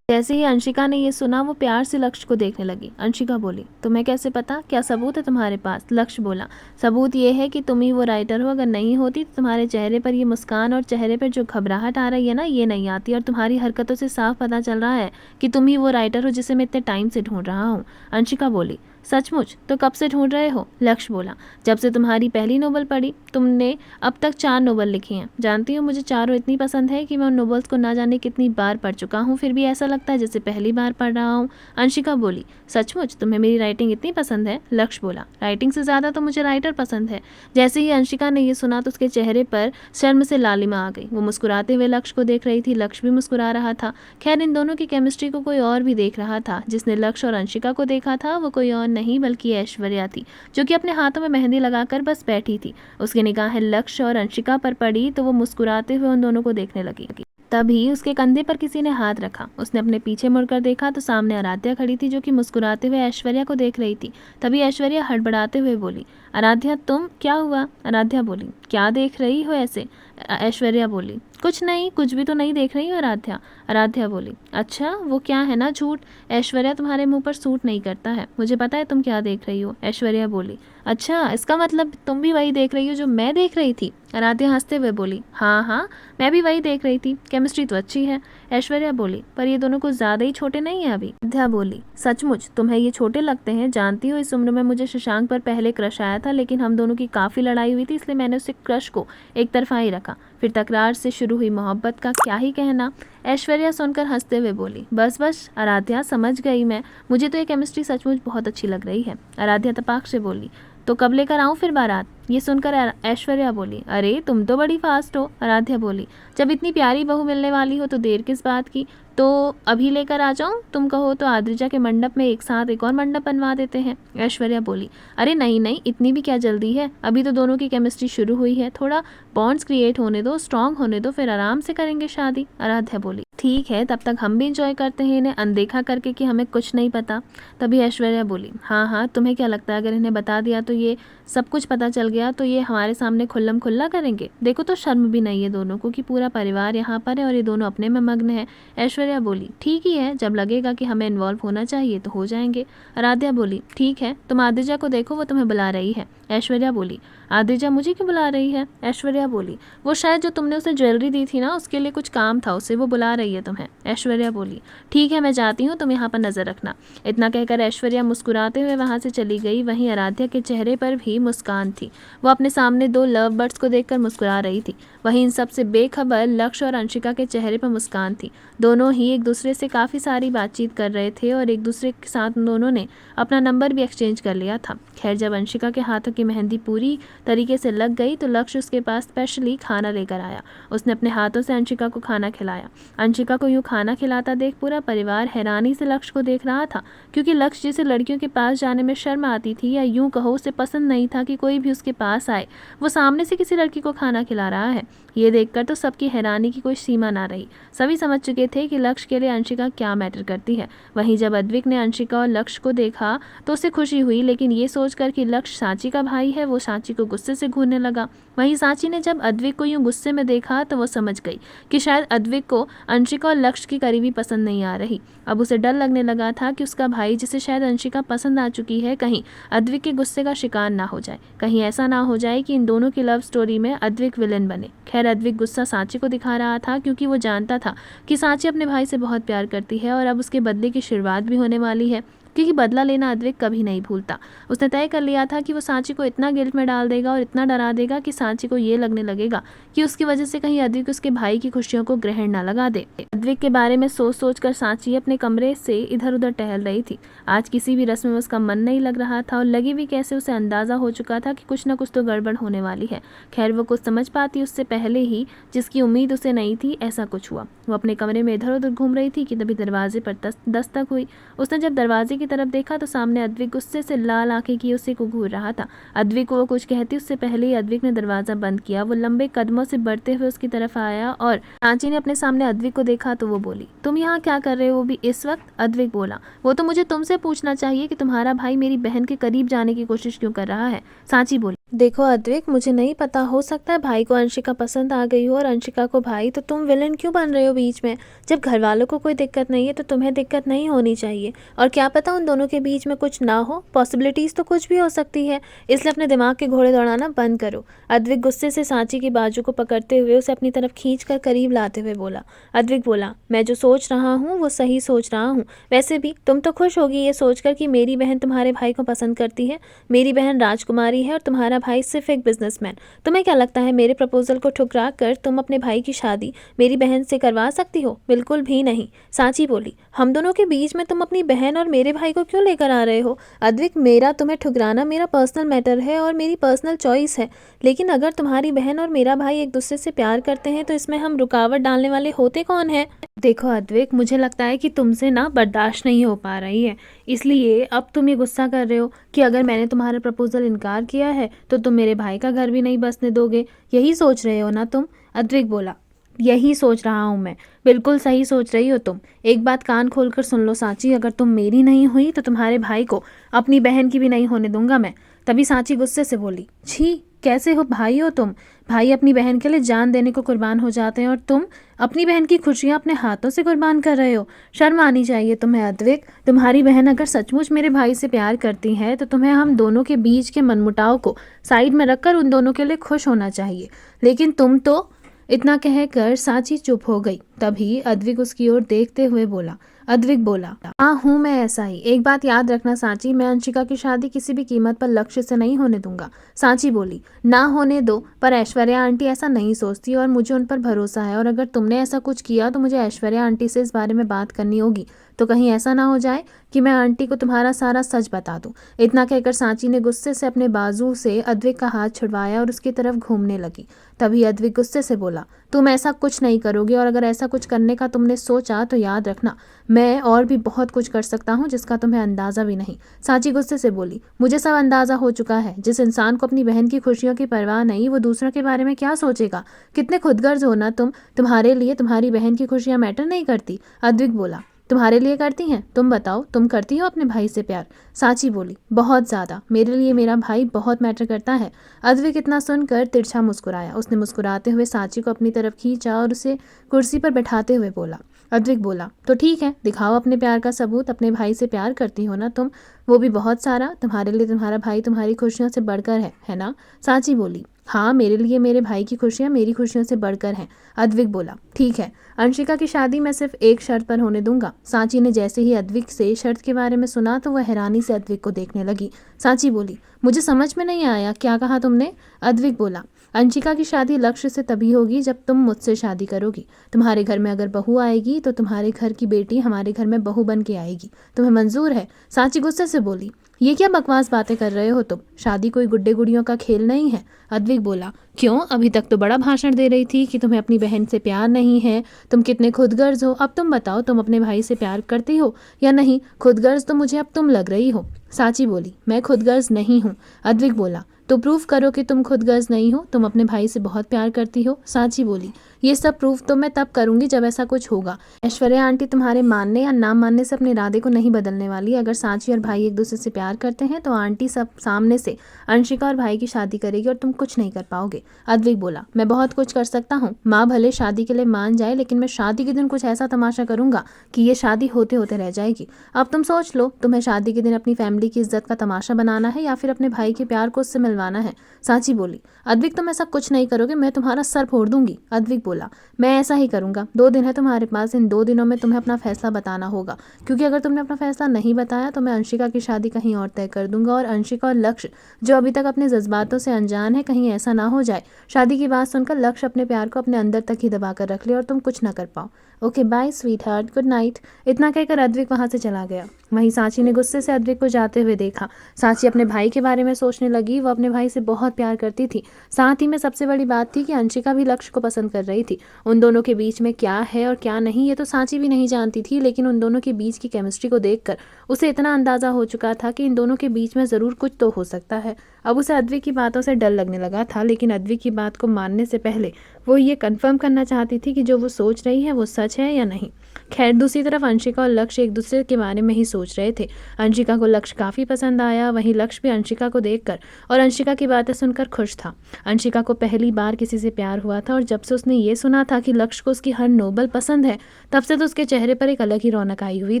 Speaker 1: जैसे ही अंशिका ने ये सुना वो प्यार से लक्ष्य को देखने लगी। अंशिका बोली, तुम्हें कैसे पता? क्या सबूत है तुम्हारे पास? लक्ष्य बोला, सबूत ये है कि तुम ही वो राइटर हो। अगर नहीं होती तो तुम्हारे चेहरे पर ये मुस्कान और चेहरे पर जो घबराहट आ रही है ना, ये नहीं आती। और तुम्हारी हरकतों से साफ पता चल रहा है कि तुम ही वो राइटर हो जिसे मैं इतने टाइम से ढूंढ रहा हूँ। अंशिका बोली, सचमुच? तो कब से ढूंढ रहे हो? लक्ष्य बोला, जब से तुम्हारी पहली नोवेल पढ़ी। तुमने अब तक 4 नोवेल लिखी हैं। जानती हो मुझे चारों इतनी पसंद है कि मैं उन नोवेल्स को ना जाने कितनी बार पढ़ चुका हूँ, फिर भी ऐसा लगता है जैसे पहली बार पढ़ रहा हूँ। अंशिका बोली, सचमुच तुम्हें मेरी राइटिंग इतनी पसंद है? लक्ष्य बोला, राइटिंग से ज़्यादा तो मुझे राइटर पसंद है। जैसे ही अंशिका ने ये सुना तो उसके चेहरे पर शर्म से लालिमा आ गई। वो मुस्कुराते हुए लक्ष्य को देख रही थी, लक्ष्य भी मुस्कुरा रहा था। खैर इन दोनों की केमिस्ट्री को कोई और भी देख रहा था। जिसने लक्ष्य और अंशिका को देखा था वो कोई और नहीं बल्कि ऐश्वर्या थी, जो कि अपने हाथों में मेहंदी लगाकर बस बैठी थी। उसकी निगाहें लक्ष्य और अंशिका पर पड़ी तो वो मुस्कुराते हुए उन दोनों को देखने लगी। तभी उसके कंधे पर किसी ने हाथ रखा। उसने अपने पीछे मुड़कर देखा तो सामने आराध्या खड़ी थी, जो कि मुस्कुराते हुए ऐश्वर्या को देख रही थी। तभी ऐश्वर्या हड़बड़ाते हुए बोली, आराध्या तुम, क्या हुआ? आराध्या बोली, क्या देख रही हो ऐसे? ऐश्वर्या बोली, कुछ नहीं, कुछ भी तो नहीं देख रही हो आराध्या। आराध्या बोली, अच्छा वो क्या है ना झूठ। ऐश्वर्या तुम्हारे मुंह पर सूट नहीं करता है, मुझे पता है तुम क्या देख रही हो। ऐश्वर्या बोली, अच्छा इसका मतलब तुम भी वही देख रही हो जो मैं देख रही थी। आराध्या हंसते हुए बोली, हाँ हाँ मैं भी वही देख रही थी, केमिस्ट्री तो अच्छी है। ऐश्वर्या बोली, पर ये दोनों कुछ ज्यादा ही छोटे नहीं है अभी। आराध्या बोली, सचमुच तुम्हें ये छोटे लगते हैं? जानती हो इस उम्र में मुझे शशांक पर पहले क्रश आया था, लेकिन हम दोनों की काफ़ी लड़ाई हुई थी, इसलिए मैंने उसे क्रश को एक तरफा ही रखा। फिर तकरार से शुरू हुई मोहब्बत का क्या ही कहना। ऐश्वर्या सुनकर हंसते हुए बोली, बस बस आराध्या, समझ गई मैं, मुझे तो ये केमिस्ट्री सचमुच बहुत अच्छी लग रही है। आराध्या तपाक से बोली, तो कब लेकर आऊँ फिर बारात? ये सुनकर ऐश्वर्या बोली, अरे तुम तो बड़ी फास्ट हो। आराध्या बोली, जब इतनी प्यारी बहू मिलने वाली हो तो देर किस बात की? तो अभी लेकर आ जाऊं? तुम कहो तो आद्रिजा के मंडप में एक साथ एक और मंडप बनवा देते हैं। ऐश्वर्या बोली, अरे नहीं नहीं, इतनी भी क्या जल्दी है, अभी तो दोनों की केमिस्ट्री शुरू हुई है, थोड़ा बॉन्ड्स क्रिएट होने दो, स्ट्रांग होने दो, फिर आराम से करेंगे शादी। आराध्या बोली, ठीक है, तब तक हम भी इंजॉय करते हैं इन्हें अनदेखा करके कि हमें कुछ नहीं पता। तभी ऐश्वर्या बोली, हाँ हाँ, तुम्हें क्या लगता है अगर इन्हें बता दिया तो ये सब कुछ पता चल गया तो ये हमारे सामने खुल्लम खुल्ला करेंगे? देखो तो शर्म भी नहीं है दोनों को कि पूरा परिवार यहाँ पर है और ये दोनों अपने में मग्न है। ऐश्वर्या बोली, ठीक ही है, जब लगेगा कि हमें इन्वॉल्व होना चाहिए तो हो जाएंगे। आराध्या बोली, ठीक है, तुम आद्रिजा को देखो, वो तुम्हें बुला रही है। ऐश्वर्या बोली, आद्रिजा मुझे क्यों बुला रही है? ऐश्वर्या बोली, वो शायद जो तुमने उसे ज्वेलरी दी थी ना, उसके लिए कुछ काम था उसे, वो बुला रही है तुम्हें। ऐश्वर्या बोली, ठीक है, मैं जाती हूँ, तुम यहाँ पर नजर रखना। इतना कहकर ऐश्वर्या मुस्कुराते हुए वहाँ से चली गई। वहीं आराध्या के चेहरे पर भी मुस्कान थी। वो अपने सामने दो लव बर्ड्स को देखकर मुस्कुरा रही थी। वहीं इन सबसे बेखबर लक्ष्य और अंशिका के चेहरे पर मुस्कान थी। दोनों ही एक दूसरे से काफ़ी सारी बातचीत कर रहे थे और एक दूसरे के साथ दोनों ने अपना नंबर भी एक्सचेंज कर लिया था। खैर, जब अंशिका के हाथों की मेहंदी पूरी तरीके से लग गई तो लक्ष्य उसके पास स्पेशली खाना लेकर आया। उसने अपने हाथों से अंशिका को खाना खिलाया। अंशिका को यूँ खाना खिलाता देख पूरा परिवार हैरानी से लक्ष्य को देख रहा था, क्योंकि लक्ष्य जिसे लड़कियों के पास जाने में शर्म आती थी या यूँ कहो उसे पसंद नहीं था कि कोई भी उसके पास आए, वो सामने से किसी लड़की को खाना खिला रहा है। ये देखकर तो सबकी हैरानी की कोई सीमा ना रही। सभी समझ चुके थे कि लक्ष्य के लिए अंशिका क्या मैटर करती है। वहीं जब अद्विक ने अंशिका और लक्ष्य को देखा तो उसे खुशी हुई, लेकिन ये सोचकर कि लक्ष्य सांची का भाई है, वो सांची को गुस्से से घूरने लगा। वहीं सांची ने जब अद्विक को यूं गुस्से में देखा तो वो समझ गई कि शायद अद्विक को अंशिका और लक्ष्य की करीबी पसंद नहीं आ रही। अब उसे डर लगने लगा था कि उसका भाई, जिसे शायद अंशिका पसंद आ चुकी है, कहीं अद्विक के गुस्से का शिकार ना हो जाए। कहीं ऐसा ना हो जाए कि इन दोनों की लव स्टोरी में अद्विक विलन बने। खैर, अद्विक गुस्सा सांची को दिखा रहा था, क्योंकि वो जानता था कि सांची अपने भाई से बहुत प्यार करती है और अब उसके बदले की शुरुआत भी होने वाली है, क्योंकि बदला लेना अद्विक कभी नहीं भूलता। उसने तय कर लिया था कि वो सांची को इतना गिल्ट में डाल देगा और इतना डरा देगा कि सांची को ये लगने लगेगा कि उसकी वजह से कहीं अद्विक उसके भाई की खुशियों को ग्रहण ना लगा दे। अद्विक के बारे में सोच सोच कर सांची अपने कमरे से इधर उधर टहल रही थी। आज किसी भी रस्म में उसका मन नहीं लग रहा था और लगी भी कैसे, उसे अंदाजा हो चुका था कि कुछ न कुछ तो गड़बड़ होने वाली है। खैर, वो कुछ समझ पाती उससे पहले ही, जिसकी उम्मीद उसे नहीं थी, ऐसा कुछ हुआ। वो अपने कमरे में इधर उधर घूम रही थी कि तभी दरवाजे पर दस्तक हुई। उसने जब दरवाजे की तरफ देखा तो सामने अद्विक गुस्से से लाल आंखें किए उसी को घूर रहा था। अद्विक को वो कुछ कहती उससे पहले ही अद्विक ने दरवाजा बंद किया। वो लंबे कदमों से बढ़ते हुए उसकी तरफ आया और सांची ने अपने सामने अद्विक को देखा तो वो बोली, तुम यहाँ क्या कर रहे हो, वो भी इस वक्त? अद्विक बोला, वो तो मुझे तुमसे पूछना चाहिए कि तुम्हारा भाई मेरी बहन के करीब जाने की कोशिश क्यों कर रहा है। सांची बोली, देखो अद्विक, मुझे नहीं पता, हो सकता है भाई को अंशिका पसंद आ गई हो और अंशिका को भाई, तो तुम विलन क्यों बन रहे हो बीच में? जब घर वालों को कोई दिक्कत नहीं है तो तुम्हें दिक्कत नहीं होनी चाहिए। और क्या पता उन दोनों के बीच में कुछ ना हो, पॉसिबिलिटीज तो कुछ भी हो सकती है, इसलिए अपने दिमाग के घोड़े दौड़ाना बंद करो। अद्विक गुस्से से सांची की बाजू को पकड़ते हुए उसे अपनी तरफ खींच कर करीब लाते हुए बोला। अद्विक बोला, मैं जो सोच रहा हूँ वो सही सोच रहा हूँ। वैसे भी तुम तो खुश होगी ये सोचकर कि मेरी बहन तुम्हारे भाई को पसंद करती है। मेरी बहन राजकुमारी है और तुम्हारा भाई सिर्फ एक बिजनेसमैन। तुम्हें क्या लगता है मेरे प्रपोजल को ठुकरा कर तुम अपने भाई की शादी मेरी बहन से करवा सकती हो? बिल्कुल भी नहीं। सांची बोली, हम दोनों के बीच में तुम अपनी बहन और मेरे भाई को क्यों लेकर आ रहे हो? अद्विक, मेरा तुम्हें ठुकराना मेरा पर्सनल मैटर है और मेरी पर्सनल चॉइस है, लेकिन अगर तुम्हारी बहन और मेरा भाई एक दूसरे से प्यार करते हैं तो इसमें हम रुकावट डालने वाले होते कौन है? देखो अद्विक, मुझे लगता है कि तुमसे ना बर्दाश्त नहीं हो पा रही है, इसलिए अब तुम ये गुस्सा कर रहे हो कि अगर मैंने तुम्हारा प्रपोजल इनकार किया है तो तुम मेरे भाई का घर भी नहीं बसने दोगे। यही सोच रहे हो ना तुम? अद्विक बोला, यही सोच रहा हूँ मैं। बिल्कुल सही सोच रही हो तुम। एक बात कान खोलकर सुन लो सांची, अगर तुम मेरी नहीं हुई तो तुम्हारे भाई को अपनी बहन की भी नहीं होने दूंगा मैं। तभी सांची गुस्से से बोली, छी, कैसे हो भाई हो तुम? भाई अपनी बहन के लिए जान देने को कुर्बान हो जाते हैं और तुम अपनी बहन की खुशियां अपने हाथों से कुर्बान कर रहे हो। शर्म आनी चाहिए तुम्हें अद्विक। तुम्हारी बहन अगर सचमुच मेरे भाई से प्यार करती है तो तुम्हें हम दोनों के बीच के मनमुटाव को साइड में रखकर उन दोनों के लिए खुश होना चाहिए, लेकिन तुम तो। इतना कहकर सांची चुप हो गई। तभी अद्विक उसकी ओर देखते हुए बोला। अद्विक बोला, हाँ हूँ मैं ऐसा ही। एक बात याद रखना सांची, मैं अंशिका की शादी किसी भी कीमत पर लक्ष्य से नहीं होने दूंगा। सांची बोली, ना होने दो, पर ऐश्वर्या आंटी ऐसा नहीं सोचती और मुझे उन पर भरोसा है, और अगर तुमने ऐसा कुछ किया तो मुझे ऐश्वर्या आंटी से इस बारे में बात करनी होगी। तो कहीं ऐसा ना हो जाए कि मैं आंटी को तुम्हारा सारा सच बता दूं। इतना कहकर सांची ने गुस्से से अपने बाजू से अद्विक का हाथ छुड़वाया और उसकी तरफ घूमने लगी। तभी अद्विक गुस्से से बोला, तुम ऐसा कुछ नहीं करोगे, और अगर ऐसा कुछ करने का तुमने सोचा तो याद रखना मैं और भी बहुत कुछ कर सकता हूँ जिसका तुम्हें अंदाजा भी नहीं। सांची गुस्से से बोली, मुझे सब अंदाजा हो चुका है। जिस इंसान को अपनी बहन की खुशियों की परवाह नहीं, वो दूसरों के बारे में क्या सोचेगा। कितने खुदगर्ज हो ना तुम, तुम्हारे लिए तुम्हारी बहन की खुशियां मैटर नहीं करती। अद्विक बोला, तुम्हारे लिए करती हैं? तुम बताओ, तुम करती हो अपने भाई से प्यार? सांची बोली, बहुत ज़्यादा, मेरे लिए मेरा भाई बहुत मैटर करता है। अद्विक इतना सुनकर तिरछा मुस्कुराया। उसने मुस्कुराते हुए सांची को अपनी तरफ खींचा और उसे कुर्सी पर बैठाते हुए बोला। अद्विक बोला, तो ठीक है, दिखाओ अपने प्यार का सबूत। अपने भाई से प्यार करती हो ना तुम, वो भी बहुत सारा। तुम्हारे लिए तुम्हारा भाई तुम्हारी खुशियों से बढ़कर है ना? सांची बोली, हाँ, मेरे लिए मेरे भाई की खुशियाँ मेरी खुशियों से बढ़कर हैं। अद्विक बोला, ठीक है, अंशिका की शादी मैं सिर्फ एक शर्त पर होने दूंगा। सांची ने जैसे ही अद्विक से शर्त के बारे में सुना तो वह हैरानी से अद्विक को देखने लगी। सांची बोली, मुझे समझ में नहीं आया, क्या कहा तुमने? अद्विक बोला, अंशिका की शादी लक्ष्य से तभी होगी जब तुम मुझसे शादी करोगी। तुम्हारे घर में अगर बहू आएगी तो तुम्हारे घर की बेटी हमारे घर में बहू बन के आएगी। तुम्हें मंजूर है? सांची गुस्से से बोली, ये क्या बकवास बातें कर रहे हो तुम? शादी कोई गुड्डे गुड़ियों का खेल नहीं है। अद्विक बोला, क्यों? अभी तक तो बड़ा भाषण दे रही थी कि तुम्हें अपनी बहन से प्यार नहीं है, तुम कितने खुदगर्ज हो। अब तुम बताओ, तुम अपने भाई से प्यार करती हो या नहीं? खुदगर्ज तो मुझे अब तुम लग रही हो। सांची बोली, मैं खुदगर्ज नहीं हूँ। अद्विक बोला, तो प्रूफ करो कि तुम खुदगर्ज नहीं हो, तुम अपने भाई से बहुत प्यार करती हो। सांची बोली, ये सब प्रूफ तो मैं तब करूंगी जब ऐसा कुछ होगा। ऐश्वर्या आंटी तुम्हारे मानने या ना मानने से अपने इरादे को नहीं बदलने वाली। अगर सांची और भाई एक दूसरे से प्यार करते हैं तो आंटी सब सामने से अंशिका और भाई की शादी करेगी और तुम कुछ नहीं कर पाओगे। अद्विक बोला, मैं बहुत कुछ कर सकता हूँ। माँ भले शादी के लिए मान जाए, लेकिन मैं शादी के दिन कुछ ऐसा तमाशा करूंगा कि ये शादी होते होते रह जाएगी। अब तुम सोच लो, तुम्हें शादी के दिन अपनी फैमिली की इज्जत का तमाशा बनाना है या फिर अपने भाई के प्यार को उससे मिलवाना है। सांची बोली, अद्विक तुम ऐसा कुछ नहीं करोगे, मैं तुम्हारा सर फोड़ दूंगी। अद्विक बोला, मैं ऐसा ही करूंगा। 2 दिन है तुम्हारे पास, इन 2 दिनों में तुम्हें अपना फैसला बताना होगा, क्योंकि अगर तुमने अपना फैसला नहीं बताया तो मैं अंशिका की शादी कहीं और तय कर दूंगा। और अंशिका और लक्ष्य जो अभी तक अपने जज्बातों से अनजान है, कहीं ऐसा ना हो जाए शादी की बात सुनकर लक्ष्य अपने प्यार को अपने अंदर तक ही दबा कर रख ले और तुम कुछ ना कर पाओ। Okay bye sweetheart, good night. इतना कहकर अद्विक वहां से चला गया। वहीं सांची ने गुस्से से अद्विक को जाते हुए देखा। सांची अपने भाई के बारे में सोचने लगी। वो अपने भाई से बहुत प्यार करती थी। साथ ही में सबसे बड़ी बात थी कि अंशिका भी लक्ष्य को पसंद कर रही थी। उन दोनों के बीच में क्या है और क्या नहीं, ये तो सांची भी नहीं जानती थी, लेकिन उन दोनों के बीच की केमिस्ट्री को देखकर उसे इतना अंदाजा हो चुका था कि इन दोनों के बीच में ज़रूर कुछ तो हो सकता है। अब उसे अद्विक की बातों से डर लगने लगा था, लेकिन अद्विक की बात को मानने से पहले वो ये कंफर्म करना चाहती थी कि जो वो सोच रही है वो सच है या नहीं। खैर, दूसरी तरफ अंशिका और लक्ष्य एक दूसरे के बारे में ही सोच रहे थे। अंशिका को लक्ष्य काफ़ी पसंद आया, वहीं लक्ष्य भी अंशिका को देखकर और अंशिका की बातें सुनकर खुश था। अंशिका को पहली बार किसी से प्यार हुआ था और जब से उसने ये सुना था कि लक्ष्य को उसकी हर नोबल पसंद है, तब से तो उसके चेहरे पर एक अलग ही रौनक आई हुई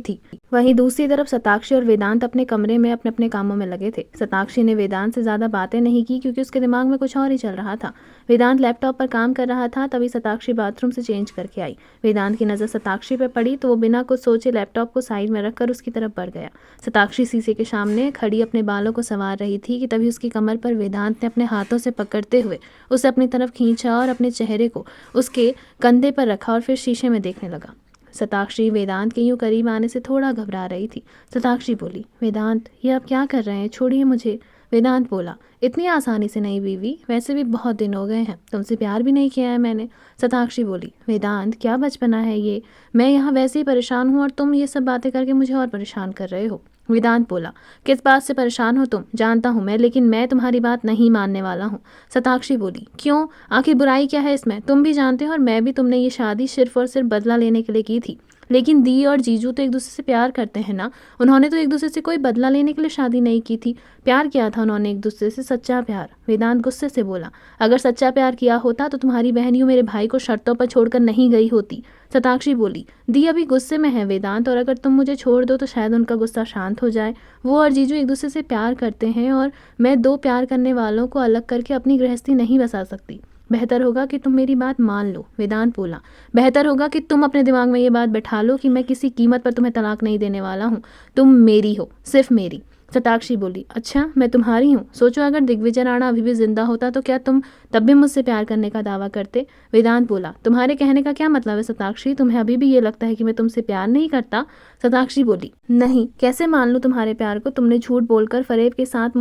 Speaker 1: थी। वहीं दूसरी तरफ शताक्षी और वेदांत अपने कमरे में अपने अपने कामों में लगे थे। शताक्षी ने वेदांत से ज़्यादा बातें नहीं की क्योंकि उसके दिमाग में कुछ और ही चल रहा था। वेदांत लैपटॉप पर काम कर रहा था, तभी शताक्षी बाथरूम से चेंज करके आई। वेदांत की नज़र शताक्षी पर पड़ी तो वो बिना कुछ सोचे लैपटॉप को साइड में रखकर उसकी तरफ बढ़ गया। शताक्षी शीशे के सामने खड़ी अपने बालों को संवार रही थी कि तभी उसकी कमर पर वेदांत ने अपने हाथों से पकड़ते हुए उसे अपनी तरफ खींचा और अपने चेहरे को उसके कंधे पर रखा और फिर शीशे में देखने लगा। शताक्षी वेदांत के यूं करीब आने से थोड़ा घबरा रही थी। शताक्षी बोली, वेदांत, ये आप क्या कर रहे हैं? छोड़िए मुझे। वेदांत बोला, इतनी आसानी से नहीं बीवी, वैसे भी बहुत दिन हो गए हैं, तुमसे प्यार भी नहीं किया है मैंने। शताक्षी बोली, वेदांत, क्या बचपना है ये? मैं यहाँ वैसे ही परेशान हूँ और तुम ये सब बातें करके मुझे और परेशान कर रहे हो। वेदांत बोला, किस बात से परेशान हो तुम? जानता हूँ मैं, लेकिन मैं तुम्हारी बात नहीं मानने वाला हूँ। शताक्षी बोली, क्यों? आखिर बुराई क्या है इसमें? तुम भी जानते हो और मैं भी, तुमने ये शादी सिर्फ और सिर्फ बदला लेने के लिए की थी। लेकिन दी और जीजू तो एक दूसरे से प्यार करते हैं ना, उन्होंने तो एक दूसरे से कोई बदला लेने के लिए शादी नहीं की थी। प्यार किया था उन्होंने एक दूसरे से, सच्चा प्यार। वेदांत गुस्से से बोला, अगर सच्चा प्यार किया होता तो तुम्हारी बहन यूं मेरे भाई को शर्तों पर छोड़कर नहीं गई होती। शताक्षी बोली, दी अभी गुस्से में है वेदांत, और अगर तुम मुझे छोड़ दो तो शायद उनका गुस्सा शांत हो जाए। वो और जीजू एक दूसरे से प्यार करते हैं और मैं 2 प्यार करने वालों को अलग करके अपनी गृहस्थी नहीं बसा सकती। बेहतर होगा कि तुम मेरी बात मान लो। वेदांत बोला, बेहतर होगा कि तुम अपने दिमाग में ये बात बैठा लो कि मैं किसी कीमत पर तुम्हें तलाक नहीं देने वाला हूँ। तुम मेरी हो, सिर्फ मेरी। शताक्षी बोली, अच्छा मैं तुम्हारी हूँ? सोचो अगर दिग्विजय राणा अभी भी जिंदा होता तो क्या तुम तब भी मुझसे प्यार करने का दावा करते? वेदांत बोला, तुम्हारे कहने का क्या मतलब है शताक्षी? तुम्हें अभी भी ये लगता है कि मैं तुमसे प्यार नहीं करता? शताक्षी बोली, नहीं, कैसे मान लूँ तुम्हारे प्यार को? तुमने झूठ बोलकर फरेब के साथ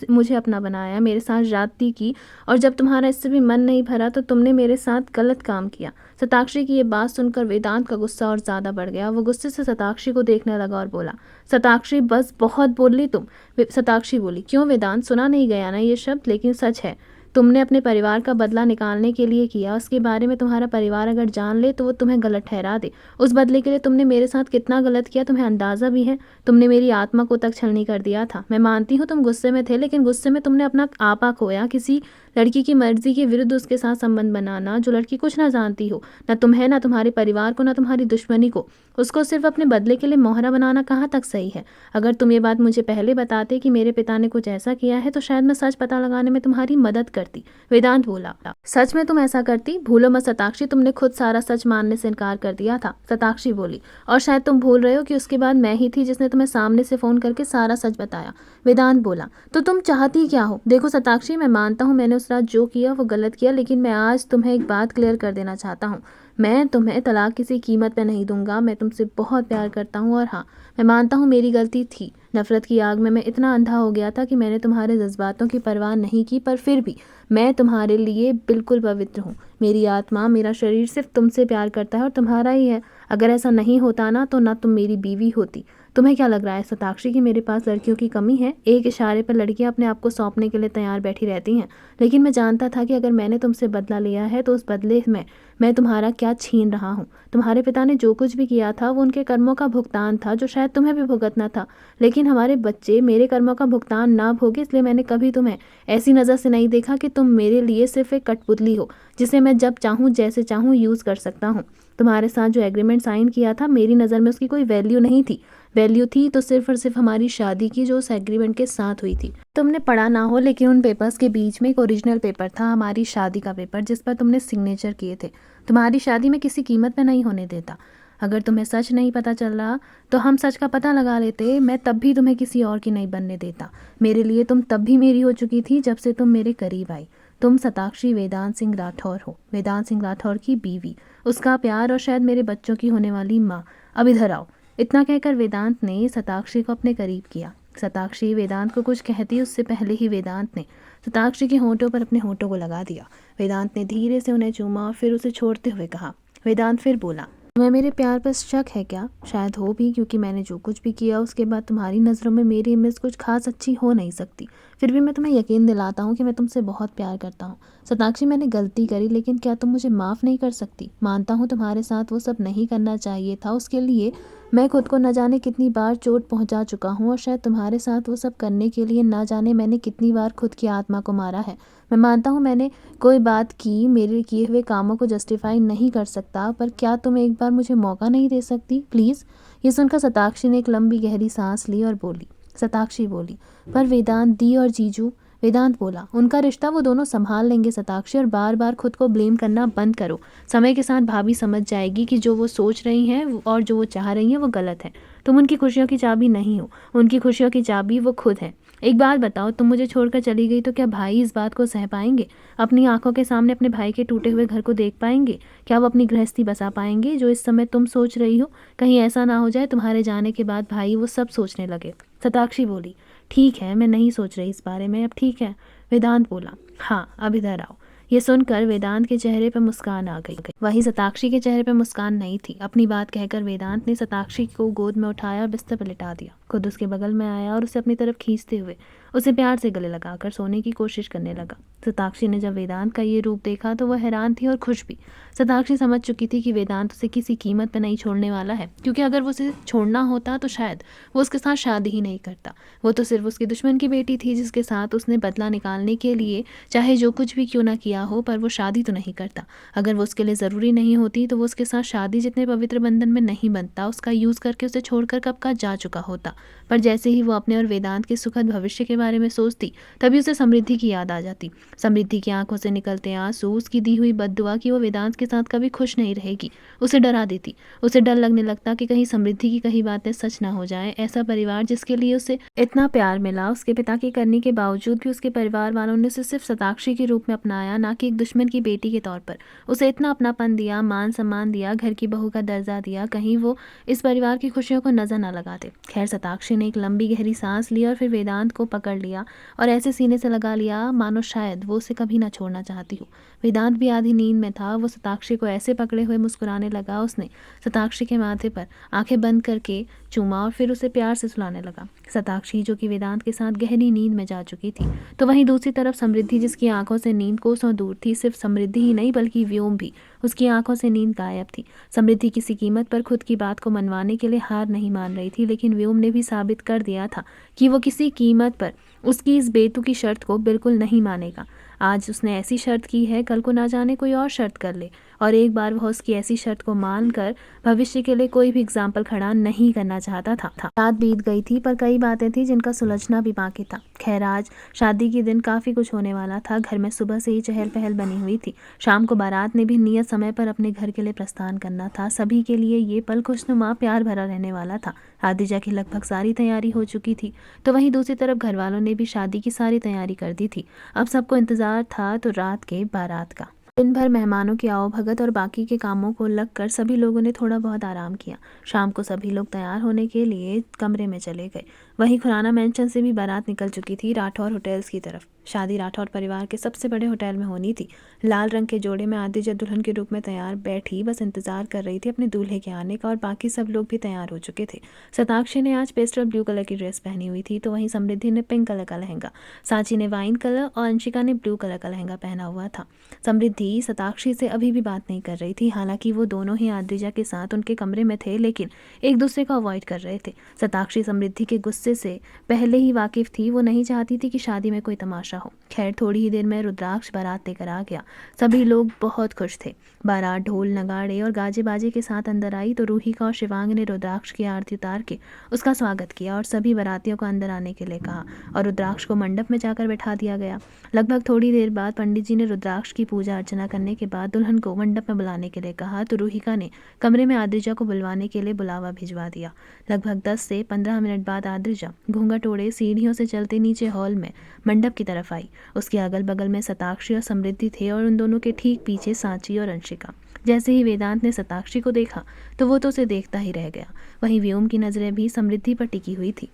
Speaker 1: मुझे अपना बनाया, मेरे साथ ज्यादती की, और जब तुम्हारा इससे भी मन नहीं भरा तो तुमने मेरे साथ गलत काम किया। शताक्षी की ये बात सुनकर वेदांत का गुस्सा और ज्यादा बढ़ गया। वो गुस्से से शताक्षी को देखने लगा और बोला, शताक्षी बस बहुत बोल ली तुम। शताक्षी बोली, क्यों वेदांत, सुना नहीं गया ना ये शब्द? लेकिन सच है, तुमने अपने परिवार का बदला निकालने के लिए किया। उसके बारे में तुम्हारा परिवार अगर जान ले तो वो तुम्हें गलत ठहरा दे। उस बदले के लिए तुमने मेरे साथ कितना गलत किया तुम्हें अंदाजा भी है? तुमने मेरी आत्मा को तक छलनी कर दिया था। मैं मानती हूँ तुम गुस्से में थे, लेकिन गुस्से में तुमने अपना आपा खोया। किसी लड़की की मर्जी के विरुद्ध उसके साथ संबंध बनाना, जो लड़की कुछ ना जानती हो, ना तुम्हें, ना तुम्हारे परिवार को, ना तुम्हारी दुश्मनी को, उसको सिर्फ अपने बदले के लिए मोहरा बनाना कहाँ तक सही है? अगर तुम ये बात मुझे पहले बताते कि मेरे पिता ने कुछ ऐसा किया है तो शायद मैं सच पता लगाने में तुम्हारी मदद करती। वेदांत बोला, सच में तुम ऐसा करती? भूलो मत शताक्षी, तुमने खुद सारा सच मानने से इनकार कर दिया था। शताक्षी बोली, और शायद तुम भूल रहे हो कि उसके बाद मैं ही थी जिसने तुम्हें सामने से फोन करके सारा सच बताया। वेदांत बोला, तो तुम चाहती क्या हो? देखो शताक्षी, मैं मानता हूँ मैंने उस रात जो किया वो गलत किया, लेकिन मैं आज तुम्हें एक बात क्लियर कर देना चाहता हूँ। मैं तुम्हें तलाक किसी कीमत पे नहीं दूंगा। मैं तुमसे बहुत प्यार करता हूँ, और हाँ, मैं मानता हूँ मेरी गलती थी। नफरत की आग में मैं इतना अंधा हो गया था कि मैंने तुम्हारे जज्बातों की परवाह नहीं की, पर फिर भी मैं तुम्हारे लिए बिल्कुल पवित्र हूँ। मेरी आत्मा, मेरा शरीर सिर्फ तुमसे प्यार करता है और तुम्हारा ही है। अगर ऐसा नहीं होता ना तो ना तुम मेरी बीवी होती। तुम्हें क्या लग रहा है शताक्षी कि मेरे पास लड़कियों की कमी है? एक इशारे पर लड़कियां अपने आप को सौंपने के लिए तैयार बैठी रहती हैं, लेकिन मैं जानता था कि अगर मैंने तुमसे बदला लिया है तो उस बदले में मैं तुम्हारा क्या छीन रहा हूँ। तुम्हारे पिता ने जो कुछ भी किया था वो उनके कर्मों का भुगतान था, जो शायद तुम्हें भी भुगतना था, लेकिन हमारे बच्चे मेरे कर्मों का भुगतान ना भोगे, इसलिए मैंने कभी तुम्हें ऐसी नज़र से नहीं देखा कि तुम मेरे लिए सिर्फ एक कठपुतली हो जिसे मैं जब चाहूँ जैसे चाहूँ यूज़ कर सकता हूँ। तुम्हारे साथ जो एग्रीमेंट साइन किया था, मेरी नज़र में उसकी कोई वैल्यू नहीं थी। वैल्यू थी तो सिर्फ और सिर्फ हमारी शादी की, जो उस एग्रीमेंट के साथ हुई थी। तुमने पढ़ा ना हो, लेकिन उन पेपर्स के बीच में एक ओरिजिनल पेपर था, हमारी शादी का पेपर, जिस पर तुमने सिग्नेचर किए थे। तुम्हारी शादी में किसी कीमत में नहीं होने देता। अगर तुम्हें सच नहीं पता चल रहा तो हम सच का पता लगा लेते। मैं तब भी तुम्हें किसी और की नहीं बनने देता। मेरे लिए तुम तब भी मेरी हो चुकी थी जब से तुम मेरे करीब आई। तुम शताक्षी वेदांत सिंह राठौर हो, वेदांत सिंह राठौर की बीवी, उसका प्यार और शायद मेरे बच्चों की होने वाली माँ। अब इधर आओ। इतना कहकर वेदांत ने शताक्षी को अपने करीब किया। शताक्षी वेदांत को कुछ कहती उससे पहले ही वेदांत ने शताक्षी के होंठों पर अपने होंठों को लगा दिया। वेदांत ने धीरे से उन्हें चूमा और फिर उसे छोड़ते हुए कहा। वेदांत फिर बोला, तुम्हें मेरे प्यार पर शक है क्या? शायद हो भी, क्योंकि मैंने जो कुछ भी किया उसके बाद तुम्हारी नज़रों में मेरी इमेज कुछ खास अच्छी हो नहीं सकती। फिर भी मैं तुम्हें यकीन दिलाता हूँ कि मैं तुमसे बहुत प्यार करता हूँ। शताक्षी, मैंने गलती करी, लेकिन क्या तुम मुझे माफ़ नहीं कर सकती? मानता हूँ तुम्हारे साथ वो सब नहीं करना चाहिए था, उसके लिए मैं खुद को न जाने कितनी बार चोट पहुँचा चुका हूँ, और शायद तुम्हारे साथ वो सब करने के लिए न जाने मैंने कितनी बार खुद की आत्मा को मारा है। मैं मानता हूँ मैंने कोई बात की मेरे किए हुए कामों को जस्टिफाई नहीं कर सकता, पर क्या तुम एक बार मुझे मौका नहीं दे सकती प्लीज़? ये सुनकर शताक्षी ने एक लंबी गहरी सांस ली और बोली। शताक्षी बोली, पर वेदांत दी और जीजू? वेदांत बोला, उनका रिश्ता वो दोनों संभाल लेंगे शताक्षी, और बार बार खुद को ब्लेम करना बंद करो। समय के साथ भाभी समझ जाएगी कि जो वो सोच रही हैं और जो वो चाह रही हैं वो गलत है। तुम उनकी खुशियों की चाबी नहीं हो, उनकी खुशियों की चाबी वो खुद है। एक बात बताओ, तुम मुझे छोड़कर चली गई तो क्या भाई इस बात को सह पाएंगे? अपनी आंखों के सामने अपने भाई के टूटे हुए घर को देख पाएंगे? क्या वो अपनी गृहस्थी बसा पाएंगे जो इस समय तुम सोच रही हो? कहीं ऐसा ना हो जाए तुम्हारे जाने के बाद भाई वो सब सोचने लगे। शताक्षी बोली, ठीक है, मैं नहीं सोच रही इस बारे में, अब ठीक है। वेदांत बोला, हाँ अब इधर आओ। ये सुनकर वेदांत के चेहरे पर मुस्कान आ गई। वहीं शताक्षी के चेहरे पर मुस्कान नहीं थी। अपनी बात कहकर वेदांत ने शताक्षी को गोद में उठाया और बिस्तर पर लिटा दिया। खुद उसके बगल में आया और उसे अपनी तरफ खींचते हुए उसे प्यार से गले लगाकर सोने की कोशिश करने लगा। शताक्षी ने जब वेदांत का ये रूप देखा तो वह हैरान थी और खुश भी। शताक्षी समझ चुकी थी कि वेदांत उसे किसी कीमत पर नहीं छोड़ने वाला है, क्योंकि अगर वो उसे छोड़ना होता तो शायद वो उसके साथ शादी ही नहीं करता। वो तो सिर्फ उसकी दुश्मन की बेटी थी जिसके साथ उसने बदला निकालने के लिए चाहे जो कुछ भी क्यों ना किया हो, पर वो शादी तो नहीं करता। अगर वो उसके लिए ज़रूरी नहीं होती तो वो उसके साथ शादी जितने पवित्र बंधन में नहीं बनता। उसका यूज़ करके उसे छोड़कर कब का जा चुका होता। पर जैसे ही वो अपने और वेदांत के सुखद भविष्य के बारे में सोचती तभी उसे समृद्धि की याद आ जाती। समृद्धि की आंखों से निकलते आंसू उसकी दी हुई बद्दुआ कि वो वेदांत के साथ कभी खुश नहीं रहेगी उसे डरा देती। उसे डर लगने लगता कि कहीं समृद्धि की कही बातें सच ना हो जाएं। ऐसा परिवार जिसके लिए उसे इतना प्यार मिला, उसके पिता की करनी के बावजूद भी उसके परिवार वालों ने उसे सिर्फ सताक्षी के रूप में अपनाया, ना कि एक दुश्मन की बेटी के तौर पर। उसे इतना अपनापन दिया, मान सम्मान दिया, घर की बहू का दर्जा दिया, कहीं वो इस परिवार की खुशियों को नजर न लगाते। खैर, सताक्षी ने एक लंबी गहरी सांस ली और फिर वेदांत को पकड़ लिया और ऐसे सीने से लगा लिया मानो शायद वो उसे कभी ना छोड़ना चाहती हो। वेदांत भी आधी नींद में था। वो सताक्षी को ऐसे पकड़े हुए मुस्कुराने लगा। उसने सताक्षी के माथे पर आंखें बंद करके चूमा और फिर उसे प्यार से सुलाने लगा। सताक्षी जो कि वेदांत के साथ गहरी नींद में जा चुकी थी, तो वहीं दूसरी तरफ समृद्धि जिसकी आंखों से नींद कोसों दूर थी। सिर्फ समृद्धि ही नहीं बल्कि व्योम भी, उसकी आंखों से नींद गायब थी। समृद्धि किसी कीमत पर खुद की बात को मनवाने के लिए हार नहीं मान रही थी, लेकिन व्योम ने भी साबित कर दिया था कि वो किसी कीमत पर उसकी इस बेतुकी शर्त को बिल्कुल नहीं मानेगा। आज उसने ऐसी शर्त की है, कल को ना जाने कोई और शर्त कर ले, और एक बार वह उसकी ऐसी शर्त को मानकर भविष्य के लिए कोई भी एग्जाम्पल खड़ा नहीं करना चाहता था। रात बीत गई थी पर कई बातें थी जिनका सुलझना भी बाकी था। खैर, आज शादी के दिन काफी कुछ होने वाला था। घर में सुबह से ही चहल पहल बनी हुई थी। शाम को बारात ने भी नियत समय पर अपने घर के लिए प्रस्थान करना था। सभी के लिए ये पल खुशनुमा प्यार भरा रहने वाला था। आदिजा की लगभग सारी तैयारी हो चुकी थी, तो वहीं दूसरी तरफ घर वालों ने भी शादी की सारी तैयारी कर दी थी। अब सबको इंतजार था तो रात के बारात का। दिन भर मेहमानों की आवभगत और बाकी के कामों को लगकर सभी लोगों ने थोड़ा बहुत आराम किया। शाम को सभी लोग तैयार होने के लिए कमरे में चले गए। वहीं खुराना मेंशन से भी बारात निकल चुकी थी राठौर होटल्स की तरफ। शादी राठौर परिवार के सबसे बड़े होटल में होनी थी। लाल रंग के जोड़े में आदिजा दुल्हन के रूप में तैयार बैठी बस इंतजार कर रही थी अपने दूल्हे के आने का, और बाकी सब लोग भी तैयार हो चुके थे। सताक्षी ने आज पेस्टल ब्लू कलर की ड्रेस पहनी हुई थी, तो वहीं समृद्धि ने पिंक कलर का लहंगा, सांची ने वाइन कलर और अंशिका ने ब्लू कलर का लहंगा पहना हुआ था। समृद्धि सताक्षी से अभी भी बात नहीं कर रही थी। हालांकि वो दोनों ही आदिजा के साथ उनके कमरे में थे, लेकिन एक दूसरे को अवॉइड कर रहे थे। सताक्षी समृद्धि के गुस्से से पहले ही वाकिफ थी। वो नहीं चाहती थी कि शादी में कोई तमाशा हो। खैर, थोड़ी ही देर में रुद्राक्ष बारात लेकर आ गया। सभी लोग बहुत खुश थे। बारात ढोल नगाड़े और गाजे बाजे के साथ अंदर आई तो रूहिका और शिवांग ने रुद्राक्ष की आरती उतार के उसका स्वागत किया और सभी बारातियों को अंदर आने के लिए कहा और रुद्राक्ष को मंडप में जाकर बैठा दिया गया। लगभग थोड़ी देर बाद पंडित जी ने रुद्राक्ष की पूजा अर्चना करने के बाद दुल्हन को मंडप में बुलाने के लिए कहा, तो रूहिका ने कमरे में आदिजा को बुलवाने के लिए बुलावा भिजवा दिया। लगभग 10 से 15 मिनट बाद आदिजा घूंघट ओढ़े सीढ़ियों से चलते नीचे हॉल में मंडप की तरफ आई। उसके अगल बगल में सताक्षी और समृद्धि थे और उन दोनों के ठीक पीछे सांची और अंशिका। जैसे ही वेदांत ने सताक्षी को देखा तो वो तो उसे देखता ही रह गया। वहीं व्योम की नजरें भी समृद्धि पर टिकी हुई थी।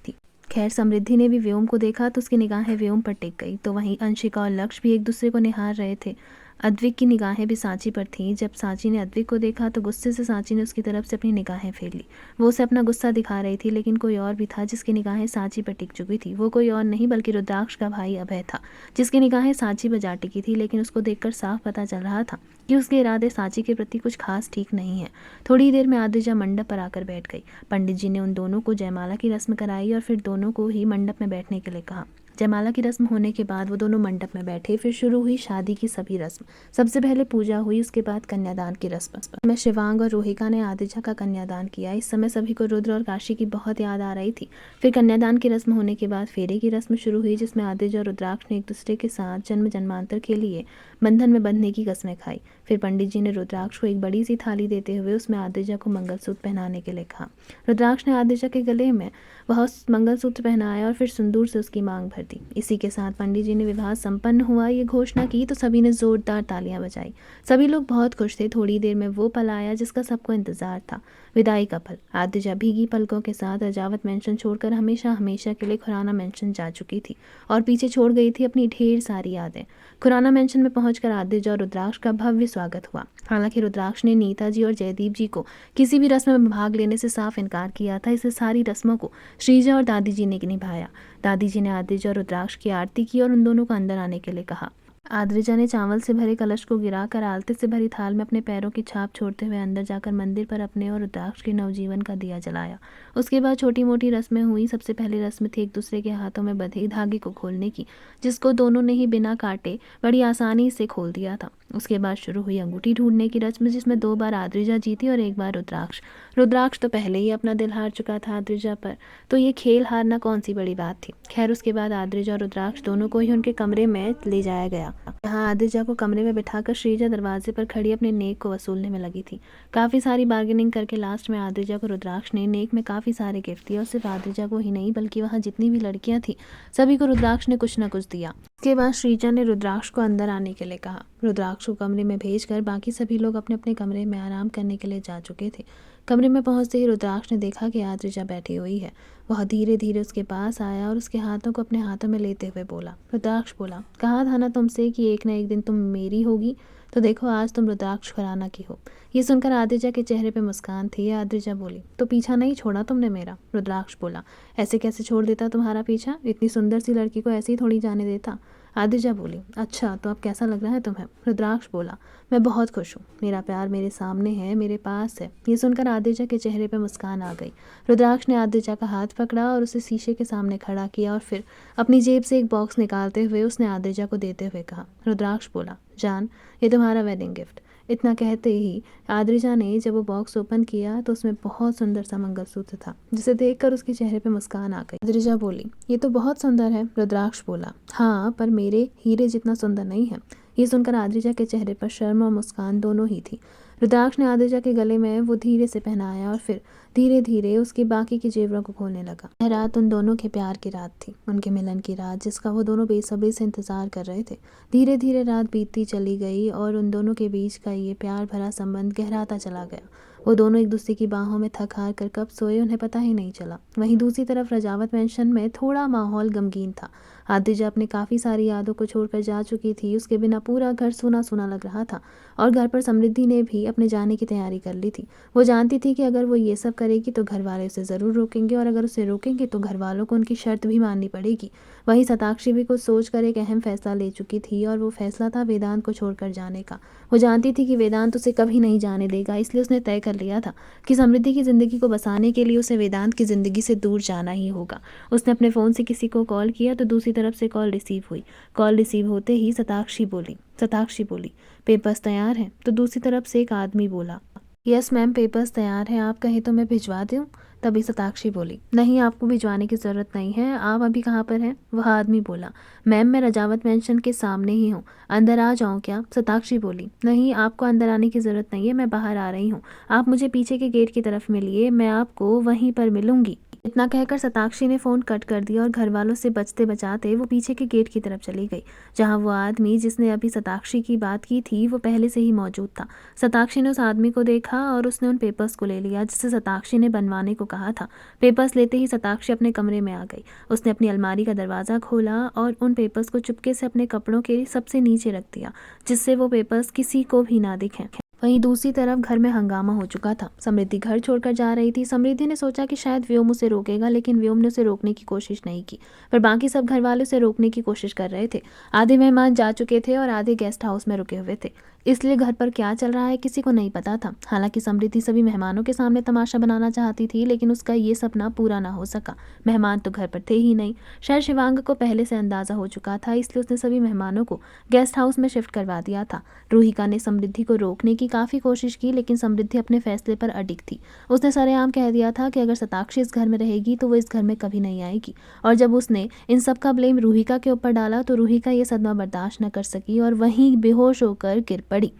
Speaker 1: खैर, समृद्धि ने भी व्योम को देखा तो उसकी निगाहें व्योम पर टिक गई। तो वहीं अंशिका और लक्ष्य भी एक दूसरे को निहार रहे थे। अद्विक की निगाहें भी सांची पर थीं। जब सांची ने अद्विक को देखा तो गुस्से से सांची ने उसकी तरफ से अपनी निगाहें फेर ली। वो उसे अपना गुस्सा दिखा रही थी, लेकिन कोई और भी था जिसकी निगाहें सांची पर टिक चुकी थी। वो कोई और नहीं बल्कि रुद्राक्ष का भाई अभय था, जिसकी निगाहें सांची पर जा टिकी थी। लेकिन उसको देखकर साफ पता चल रहा था कि उसके इरादे सांची के प्रति कुछ खास ठीक नहीं है। थोड़ी देर में आदिजा मंडप पर आकर बैठ गई। पंडित जी ने उन दोनों को जयमाला की रस्म कराई और फिर दोनों को ही मंडप में बैठने के लिए कहा। जयमाला की रस्म होने के बाद वो दोनों मंडप में बैठे। फिर शुरू हुई शादी की सभी रस्म। सबसे पहले पूजा हुई, उसके बाद कन्यादान की रस्म में शिवांग और रोहिका ने आदिजा का कन्यादान किया। इस समय सभी को रुद्र और काशी की बहुत याद आ रही थी। फिर कन्यादान की रस्म होने के बाद फेरे की रस्म शुरू हुई, जिसमें आदिजा और रुद्राक्ष ने एक दूसरे के साथ जन्म जन्मांतर के लिए बंधन में बंधने की कसमें खाई। फिर पंडित जी ने रुद्राक्ष को एक बड़ी सी थाली देते हुए उसमें आदिजा को मंगलसूत्र पहनाने के लिए कहा। रुद्राक्ष ने आदिजा के गले में वह मंगलसूत्र पहनाया और फिर सिंदूर से उसकी मांग भर दी। इसी के साथ पंडित जी ने विवाह संपन्न हुआ ये घोषणा की तो सभी ने जोरदार तालियां बजाई। सभी लोग बहुत खुश थे। थोड़ी देर में वो पल आया जिसका सबको इंतजार था, विदाई का पल। आदिजा भीगी पलकों के साथ रजावत मेंशन छोड़कर हमेशा हमेशा के लिए खुराना मेंशन जा चुकी थी और पीछे छोड़ गई थी अपनी ढेर सारी यादें। खुराना मेंशन में पहुंचकर आदिजा और रुद्राक्ष का भव्य स्वागत हुआ। हालांकि रुद्राक्ष ने नीता जी और जयदीप जी को किसी भी रस्म में भाग लेने से साफ इनकार किया था। इसे सारी रस्मों को श्रीजा और दादी जी ने निभाया। दादी जी ने आदिजा और रुद्राक्ष की आरती की और उन दोनों को अंदर आने के लिए कहा। आद्रिजा ने चावल से भरे कलश को गिराकर आलते से भरी थाल में अपने पैरों की छाप छोड़ते हुए अंदर जाकर मंदिर पर अपने और रुद्राक्ष के नवजीवन का दिया जलाया। उसके बाद छोटी मोटी रस्में हुई। सबसे पहले रस्म थी एक दूसरे के हाथों में बंधे धागे को खोलने की, जिसको दोनों ने ही बिना काटे बड़ी आसानी से खोल दिया था। उसके बाद शुरू हुई अंगूठी ढूंढने की रस्म, जिसमें 2 बार आद्रिजा जीती और 1 बार रुद्राक्ष। रुद्राक्ष तो पहले ही अपना दिल हार चुका था आद्रिजा पर, तो ये खेल हारना कौन सी बड़ी बात थी। खैर, उसके बाद आद्रिजा और रुद्राक्ष दोनों को ही उनके कमरे में ले जाया गया। यहाँ आद्रिजा को कमरे में बिठाकर श्रीजा दरवाजे पर खड़ी अपने नेक को वसूलने में लगी थी। काफ़ी सारी बार्गेनिंग करके लास्ट में आद्रिजा को रुद्राक्ष ने नेक में काफ़ी सारे गिफ्ट दिए, और सिर्फ आद्रिजा को ही नहीं बल्कि वहाँ जितनी भी लड़कियाँ थी सभी को रुद्राक्ष ने कुछ न कुछ दिया। इसके बाद श्रीजा ने रुद्राक्ष को अंदर आने के लिए कहा। रुद्राक्ष को कमरे में भेजकर बाकी सभी लोग अपने अपने कमरे में आराम करने के लिए जा चुके थे। कमरे में पहुंचते ही रुद्राक्ष ने देखा कि आद्रिजा बैठी हुई है। वह धीरे धीरे उसके पास आया और उसके हाथों को अपने हाथों में लेते हुए बोला। रुद्राक्ष बोला, कहा था ना तुमसे कि एक न एक दिन तुम मेरी होगी, तो देखो आज तुम रुद्राक्ष खुराना की हो। ये सुनकर आद्रिजा के चेहरे पे मुस्कान थी। आद्रिजा बोली, तो पीछा नहीं छोड़ा तुमने मेरा? रुद्राक्ष बोला, ऐसे कैसे छोड़ देता तुम्हारा पीछा? इतनी सुंदर सी लड़की को ऐसे ही थोड़ी जाने देता। आद्रिजा बोली, अच्छा तो अब कैसा लग रहा है तुम्हें? रुद्राक्ष बोला, मैं बहुत खुश हूँ, मेरा प्यार मेरे सामने है, मेरे पास है। ये सुनकर आद्रिजा के चेहरे पे मुस्कान आ गई। रुद्राक्ष ने आद्रिजा का हाथ पकड़ा और उसे शीशे के सामने खड़ा किया, और फिर अपनी जेब से एक बॉक्स निकालते हुए उसने आद्रिजा को देते हुए कहा। रुद्राक्ष बोला, जान, ये तुम्हारा वेडिंग गिफ्ट। इतना कहते ही आद्रिजा ने जब वो बॉक्स ओपन किया तो उसमें बहुत सुंदर सा मंगलसूत्र था, जिसे देखकर उसके चेहरे पे मुस्कान आ गई। आद्रिजा बोली, ये तो बहुत सुंदर है। रुद्राक्ष बोला, हाँ, पर मेरे हीरे जितना सुंदर नहीं है। ये सुनकर आद्रिजा के चेहरे पर शर्म और मुस्कान दोनों ही थी। रुद्राक्ष ने आद्रिजा के गले में वो धीरे से पहनाया और फिर धीरे धीरे उसकी बाकी के जेवरों को खोलने लगा। यह रात उन दोनों के प्यार की रात थी, उनके मिलन की रात, जिसका वो दोनों बेसब्री से इंतजार कर रहे थे। धीरे धीरे रात बीतती चली गई और उन दोनों के बीच का ये प्यार भरा संबंध गहराता चला गया। वो दोनों एक दूसरे की बाहों में थक हार कर कब सोए उन्हें पता ही नहीं चला। वहीं दूसरी तरफ रजावत मेंशन में थोड़ा माहौल गमगीन था। आद्रिजा अपने काफ़ी सारी यादों को छोड़कर जा चुकी थी। उसके बिना पूरा घर सूना सूना लग रहा था, और घर पर समृद्धि ने भी अपने जाने की तैयारी कर ली थी। वो जानती थी कि अगर वो ये सब करेगी तो घर वाले उसे ज़रूर रोकेंगे, और अगर उसे रोकेंगे तो घर वालों को उनकी शर्त भी माननी पड़ेगी। वहीं शताक्षी भी कुछ सोचकर एक अहम फैसला ले चुकी थी, और वो फैसला था वेदांत को छोड़कर जाने का। वो जानती थी कि वेदांत उसे कभी नहीं जाने देगा, इसलिए उसने तय कर लिया था कि समृद्धि की ज़िंदगी को बसाने के लिए उसे वेदांत की ज़िंदगी से दूर जाना ही होगा। उसने अपने फ़ोन से किसी को कॉल किया तो दूसरी तरफ से कॉल रिसीव हुई। कॉल रिसीव होते ही शताक्षी बोली, पेपर्स तैयार हैं? तो दूसरी तरफ से एक आदमी बोला, यस मैम, पेपर्स तैयार हैं, आप कहें तो मैं भिजवा दूँ? तभी शताक्षी बोली, नहीं, आपको भिजवाने की ज़रूरत नहीं है, आप अभी कहाँ पर हैं? वह आदमी बोला, मैम मैं रजावत मेंशन के सामने ही हूँ, अंदर आ जाऊँ क्या? शताक्षी बोली, नहीं, आपको अंदर आने की ज़रूरत नहीं है, मैं बाहर आ रही हूँ, आप मुझे पीछे के गेट की तरफ मिलिए, मैं आपको वहीं पर मिलूंगी। इतना कहकर शताक्षी ने फ़ोन कट कर दिया और घर वालों से बचते बचाते वो पीछे के गेट की तरफ चली गई, जहां वो आदमी जिसने अभी शताक्षी की बात की थी वो पहले से ही मौजूद था। शताक्षी ने उस आदमी को देखा और उसने उन पेपर्स को ले लिया जिसे शताक्षी ने बनवाने को कहा था। पेपर्स लेते ही शताक्षी अपने कमरे में आ गई। उसने अपनी अलमारी का दरवाज़ा खोला और उन पेपर्स को चुपके से अपने कपड़ों के सबसे नीचे रख दिया, जिससे वो पेपर्स किसी को भी ना दिखें। वहीं दूसरी तरफ घर में हंगामा हो चुका था। समृद्धि घर छोड़कर जा रही थी। समृद्धि ने सोचा कि शायद व्योम उसे रोकेगा, लेकिन व्योम ने उसे रोकने की कोशिश नहीं की, पर बाकी सब घर वाले उसे रोकने की कोशिश कर रहे थे। आधे मेहमान जा चुके थे और आधे गेस्ट हाउस में रुके हुए थे, इसलिए घर पर क्या चल रहा है किसी को नहीं पता था। हालांकि समृद्धि सभी मेहमानों के सामने तमाशा बनाना चाहती थी, लेकिन उसका ये सपना पूरा ना हो सका। मेहमान तो घर पर थे ही नहीं। शायद शिवांग को पहले से अंदाजा हो चुका था, इसलिए उसने सभी मेहमानों को गेस्ट हाउस में शिफ्ट करवा दिया था। रूहिका ने समृद्धि को रोकने की काफ़ी कोशिश की, लेकिन समृद्धि अपने फैसले पर अडिग थी। उसने सरेआम कह दिया था कि अगर शताक्षी इस घर में रहेगी तो वो इस घर में कभी नहीं आएगी, और जब उसने इन सब का ब्लेम रूहिका के ऊपर डाला तो रूहिका ये सदमा बर्दाश्त न कर सकी और वहीं बेहोश होकर गिर पड़ी।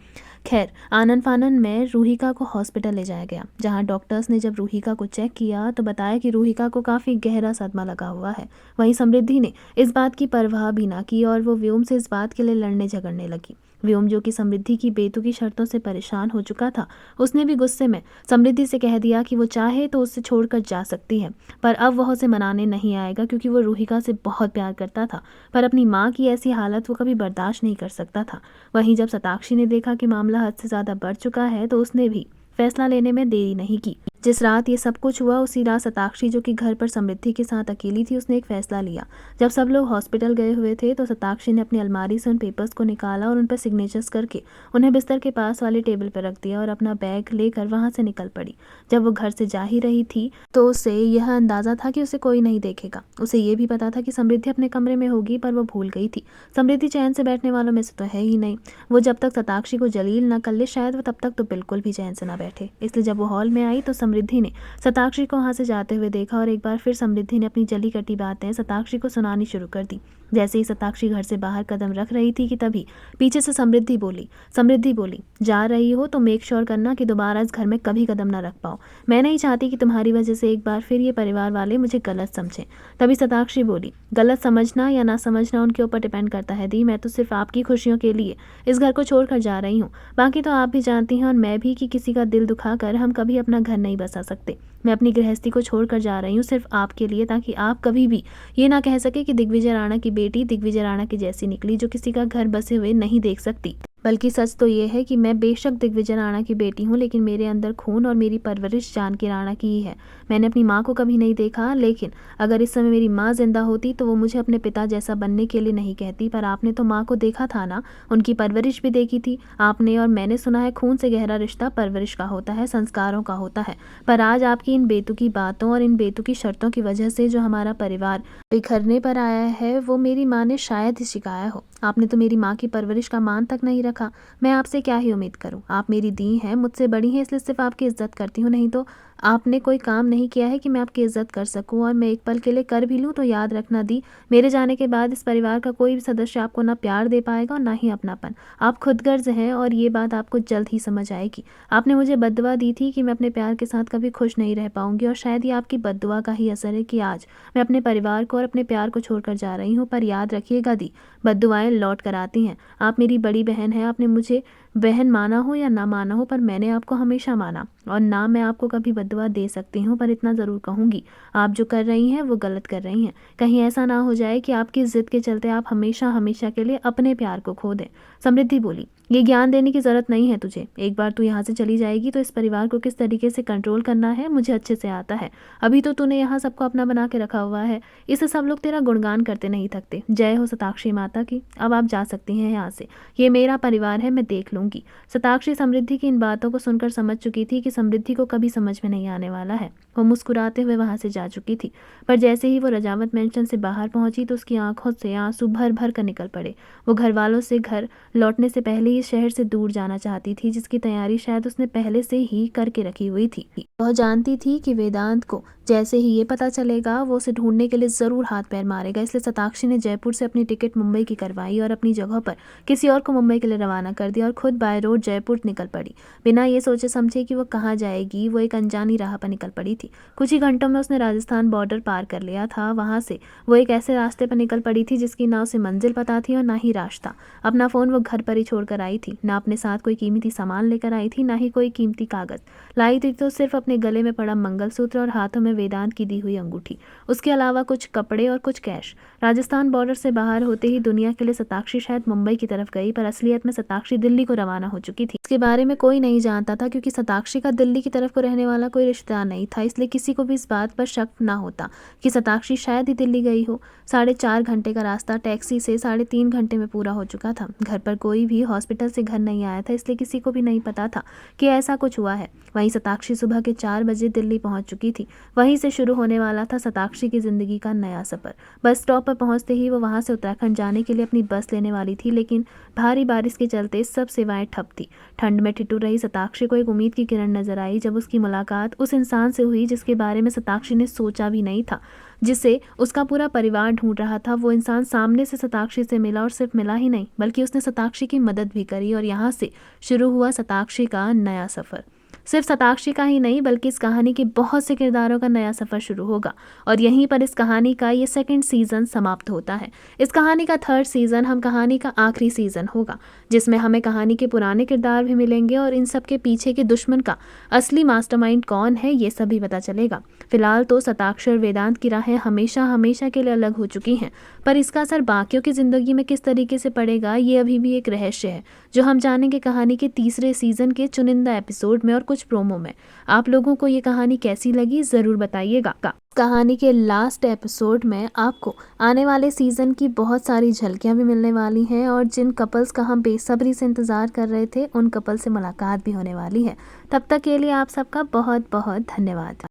Speaker 1: खैर, आनन फानन में रूहिका को हॉस्पिटल ले जाया गया, जहां डॉक्टर्स ने जब रूहिका को चेक किया तो बताया कि रूहिका को काफ़ी गहरा सदमा लगा हुआ है। वहीं समृद्धि ने इस बात की परवाह भी ना की और वो व्योम से इस बात के लिए लड़ने झगड़ने लगी। व्योम, जो कि समृद्धि की बेतुकी शर्तों से परेशान हो चुका था, उसने भी गुस्से में समृद्धि से कह दिया कि वो चाहे तो उससे छोड़कर जा सकती है, पर अब वह उसे मनाने नहीं आएगा क्योंकि वो रूहिका से बहुत प्यार करता था, पर अपनी माँ की ऐसी हालत वो कभी बर्दाश्त नहीं कर सकता था। वहीं जब शताक्षी ने देखा कि मामला हद से ज़्यादा बढ़ चुका है तो उसने भी फैसला लेने में देरी नहीं की। जिस रात ये सब कुछ हुआ उसी रात सताक्षी, जो कि घर पर समृद्धि के साथ अकेली थी, उसने एक फैसला लिया। जब सब लोग हॉस्पिटल गए हुए थे तो सताक्षी ने अपनी अलमारी से उन पेपर्स को निकाला और उन पर सिग्नेचर्स करके उन्हें बिस्तर के पास वाले टेबल पर रख दिया और अपना बैग लेकर वहां से निकल पड़ी। जब वो घर से जा ही रही थी तो उसे यह अंदाजा था कि उसे कोई नहीं देखेगा। उसे ये भी पता था कि समृद्धि अपने कमरे में होगी, पर वो भूल गई थी। समृद्धि चैन से बैठने वालों में से तो है ही नहीं। वो जब तक सताक्षी को जलील न कर ले शायद वो तब तक तो बिल्कुल भी चैन से न बैठे। इसलिए जब वो हॉल में आई तो समृद्धि ने सताक्षी को वहां से जाते हुए देखा और एक बार फिर समृद्धि ने अपनी जली कटी बातें सताक्षी को सुनानी शुरू कर दी। जैसे ही सताक्षी घर से बाहर कदम रख रही थी कि तभी पीछे से समृद्धि बोली, जा रही हो तो मेक श्योर करना कि दोबारा इस घर में कभी कदम न रख पाओ। मैं नहीं चाहती कि तुम्हारी वजह से एक बार फिर ये परिवार वाले मुझे गलत समझें। तभी सताक्षी बोली, गलत समझना या ना समझना उनके ऊपर डिपेंड करता है दी। मैं तो सिर्फ आपकी खुशियों के लिए इस घर को छोड़कर जा रही हूँ। बाकी तो आप भी जानती हैं और मैं भी कि किसी का दिल दुखाकर हम कभी अपना घर नहीं बसा सकते। मैं अपनी गृहस्थी को छोड़कर जा रही हूँ सिर्फ आपके लिए, ताकि आप कभी भी ये ना कह सके कि दिग्विजय राणा की बेटी दिग्विजय राणा की जैसी निकली, जो किसी का घर बसे हुए नहीं देख सकती। बल्कि सच तो ये है कि मैं बेशक दिग्विजय राणा की बेटी हूँ, लेकिन मेरे अंदर खून और मेरी परवरिश जानकी राणा की ही है। मैंने अपनी माँ को कभी नहीं देखा, लेकिन अगर इस समय मेरी माँ जिंदा होती तो वो मुझे अपने पिता जैसा बनने के लिए नहीं कहती। पर आपने तो माँ को देखा था ना, उनकी परवरिश भी देखी थी आपने। और मैंने सुना है खून से गहरा रिश्ता परवरिश का होता है, संस्कारों का होता है। पर आज आपकी इन बेतुकी बातों और इन बेतुकी शर्तों की वजह से जो हमारा परिवार बिखरने पर आया है वो मेरी माँ ने शायद ही सिखाया हो। आपने तो मेरी माँ की परवरिश का मान तक नहीं रखा। मैं आपसे क्या ही उम्मीद करूं? आप मेरी दी हैं, मुझसे बड़ी हैं, इसलिए सिर्फ आपकी इज्जत करती हूँ। नहीं तो आपने कोई काम नहीं किया है कि मैं आपकी इज्जत कर सकूं। और मैं एक पल के लिए कर भी लूं तो याद रखना दी, मेरे जाने के बाद इस परिवार का कोई भी सदस्य आपको ना प्यार दे पाएगा और ना ही अपनापन। आप खुदगर्ज हैं और ये बात आपको जल्द ही समझ आएगी। आपने मुझे बद्दुआ दी थी कि मैं अपने प्यार के साथ कभी खुश नहीं रह पाऊंगी, और शायद ये आपकी बद्दुआ का ही असर है कि आज मैं अपने परिवार को और अपने प्यार को छोड़कर जा रही हूँ। पर याद रखिएगा दी, बद्दुआएं लौट कर आती हैं। आप मेरी बड़ी बहन हैं, आपने मुझे बहन माना हो या ना माना हो, पर मैंने आपको हमेशा माना। और ना मैं आपको कभी बद्दुआ दे सकती हूँ, पर इतना ज़रूर कहूँगी, आप जो कर रही हैं वो गलत कर रही हैं। कहीं ऐसा ना हो जाए कि आपकी ज़िद के चलते आप हमेशा हमेशा के लिए अपने प्यार को खो दें। समृद्धि बोली, ये ज्ञान देने की ज़रूरत नहीं है तुझे। एक बार तू यहाँ से चली जाएगी तो इस परिवार को किस तरीके से कंट्रोल करना है मुझे अच्छे से आता है। अभी तो तूने यहाँ सबको अपना बना के रखा हुआ है, इससे सब लोग तेरा गुणगान करते नहीं थकते। जय हो सताक्षी माता की। अब आप जा सकती हैं यहाँ से, ये मेरा परिवार है, मैं देख लूँगी। सताक्षी समृद्धि की इन बातों को सुनकर समझ चुकी थी कि समृद्धि को कभी समझ में नहीं आने वाला है। वो मुस्कुराते हुए वहाँ से जा चुकी थी, पर जैसे ही वो रजावत मेंशन से बाहर पहुंची तो उसकी आंखों से आंसू भर भर कर निकल पड़े। वो घर वालों से घर लौटने से पहले ही शहर से दूर जाना चाहती थी, जिसकी तैयारी शायद उसने पहले से ही करके रखी हुई थी। वह जानती थी कि वेदांत को जैसे ही ये पता चलेगा वो उसे ढूंढने के लिए ज़रूर हाथ पैर मारेगा। इसलिए सताक्षी ने जयपुर से अपनी टिकट मुंबई की करवाई और अपनी जगह पर किसी और को मुंबई के लिए रवाना कर दिया और खुद बाय रोड जयपुर निकल पड़ी। बिना ये सोचे समझे कि वो कहाँ जाएगी, वो एक अनजानी राह पर निकल पड़ी थी। कुछ ही घंटों में उसने राजस्थान बॉर्डर पार कर लिया था। वहाँ से वो एक ऐसे रास्ते पर निकल पड़ी थी जिसकी ना उसे मंजिल पता थी और ना ही रास्ता। अपना फ़ोन वो घर पर ही छोड़कर आई थी। ना अपने साथ कोई कीमती सामान लेकर आई थी, ना ही कोई कीमती कागज़ लाई थी। तो सिर्फ अपने गले में पड़ा मंगलसूत्र और हाथों में वेदांत की दी हुई अंगूठी, उसके अलावा कुछ कपड़े और कुछ कैश। राजस्थान बॉर्डर से बाहर होते ही दुनिया के लिए सताक्षी शायद मुंबई की तरफ गई, पर असलियत में सताक्षी दिल्ली को रवाना हो चुकी थी। इसके बारे में कोई नहीं जानता था, क्योंकि सताक्षी का दिल्ली की तरफ को रहने वाला कोई रिश्तेदार नहीं था। इसलिए किसी को भी इस बात पर शक ना होता कि सताक्षी शायद ही दिल्ली गई हो। 4.5 घंटे का रास्ता टैक्सी से 3.5 घंटे में पूरा हो चुका था। घर पर कोई भी हॉस्पिटल से घर नहीं आया था, इसलिए किसी को भी नहीं पता था कि ऐसा कुछ हुआ है। वहीं सताक्षी सुबह के 4 बजे दिल्ली पहुंच चुकी थी। वहीं से शुरू होने वाला था सताक्षी की जिंदगी का नया सफर। बस स्टॉप पर पहुंचते ही वो वहां से उत्तराखंड जाने के लिए अपनी बस लेने वाली थी, लेकिन भारी बारिश के चलते सब सेवाएं ठप थी। ठंड में ठिठुर रही सताक्षी को एक उम्मीद की किरण नजर आई जब उसकी मुलाकात उस इंसान से हुई जिसके बारे में सताक्षी ने सोचा भी नहीं था, जिसे उसका पूरा परिवार ढूंढ रहा था। वो इंसान सामने से सताक्षी से मिला, और सिर्फ मिला ही नहीं बल्कि उसने सताक्षी की मदद भी करी। और यहाँ से शुरू हुआ सताक्षी का नया सफ़र। सिर्फ सताक्षी का ही नहीं बल्कि इस कहानी के बहुत से किरदारों का नया सफ़र शुरू होगा, और यहीं पर इस कहानी का ये 2nd सीज़न समाप्त होता है। इस कहानी का 3rd सीज़न हम कहानी का आखिरी सीज़न होगा, जिसमें हमें कहानी के पुराने किरदार भी मिलेंगे और इन सब के पीछे के दुश्मन का असली मास्टरमाइंड कौन है ये सब भी पता चलेगा। फिलहाल तो सताक्षी और वेदांत की राहें हमेशा हमेशा के लिए अलग हो चुकी हैं, पर इसका असर बाकियों की ज़िंदगी में किस तरीके से पड़ेगा ये अभी भी एक रहस्य है, जो हम जानेंगे कहानी के 3रे सीज़न के चुनिंदा एपिसोड में। और कुछ प्रोमो में। आप लोगों को ये कहानी कैसी लगी ज़रूर बताइएगा। कहानी के लास्ट एपिसोड में आपको आने वाले सीज़न की बहुत सारी झलकियां भी मिलने वाली हैं और जिन कपल्स का हम बेसब्री से इंतज़ार कर रहे थे उन कपल से मुलाकात भी होने वाली है। तब तक के लिए आप सबका बहुत बहुत धन्यवाद।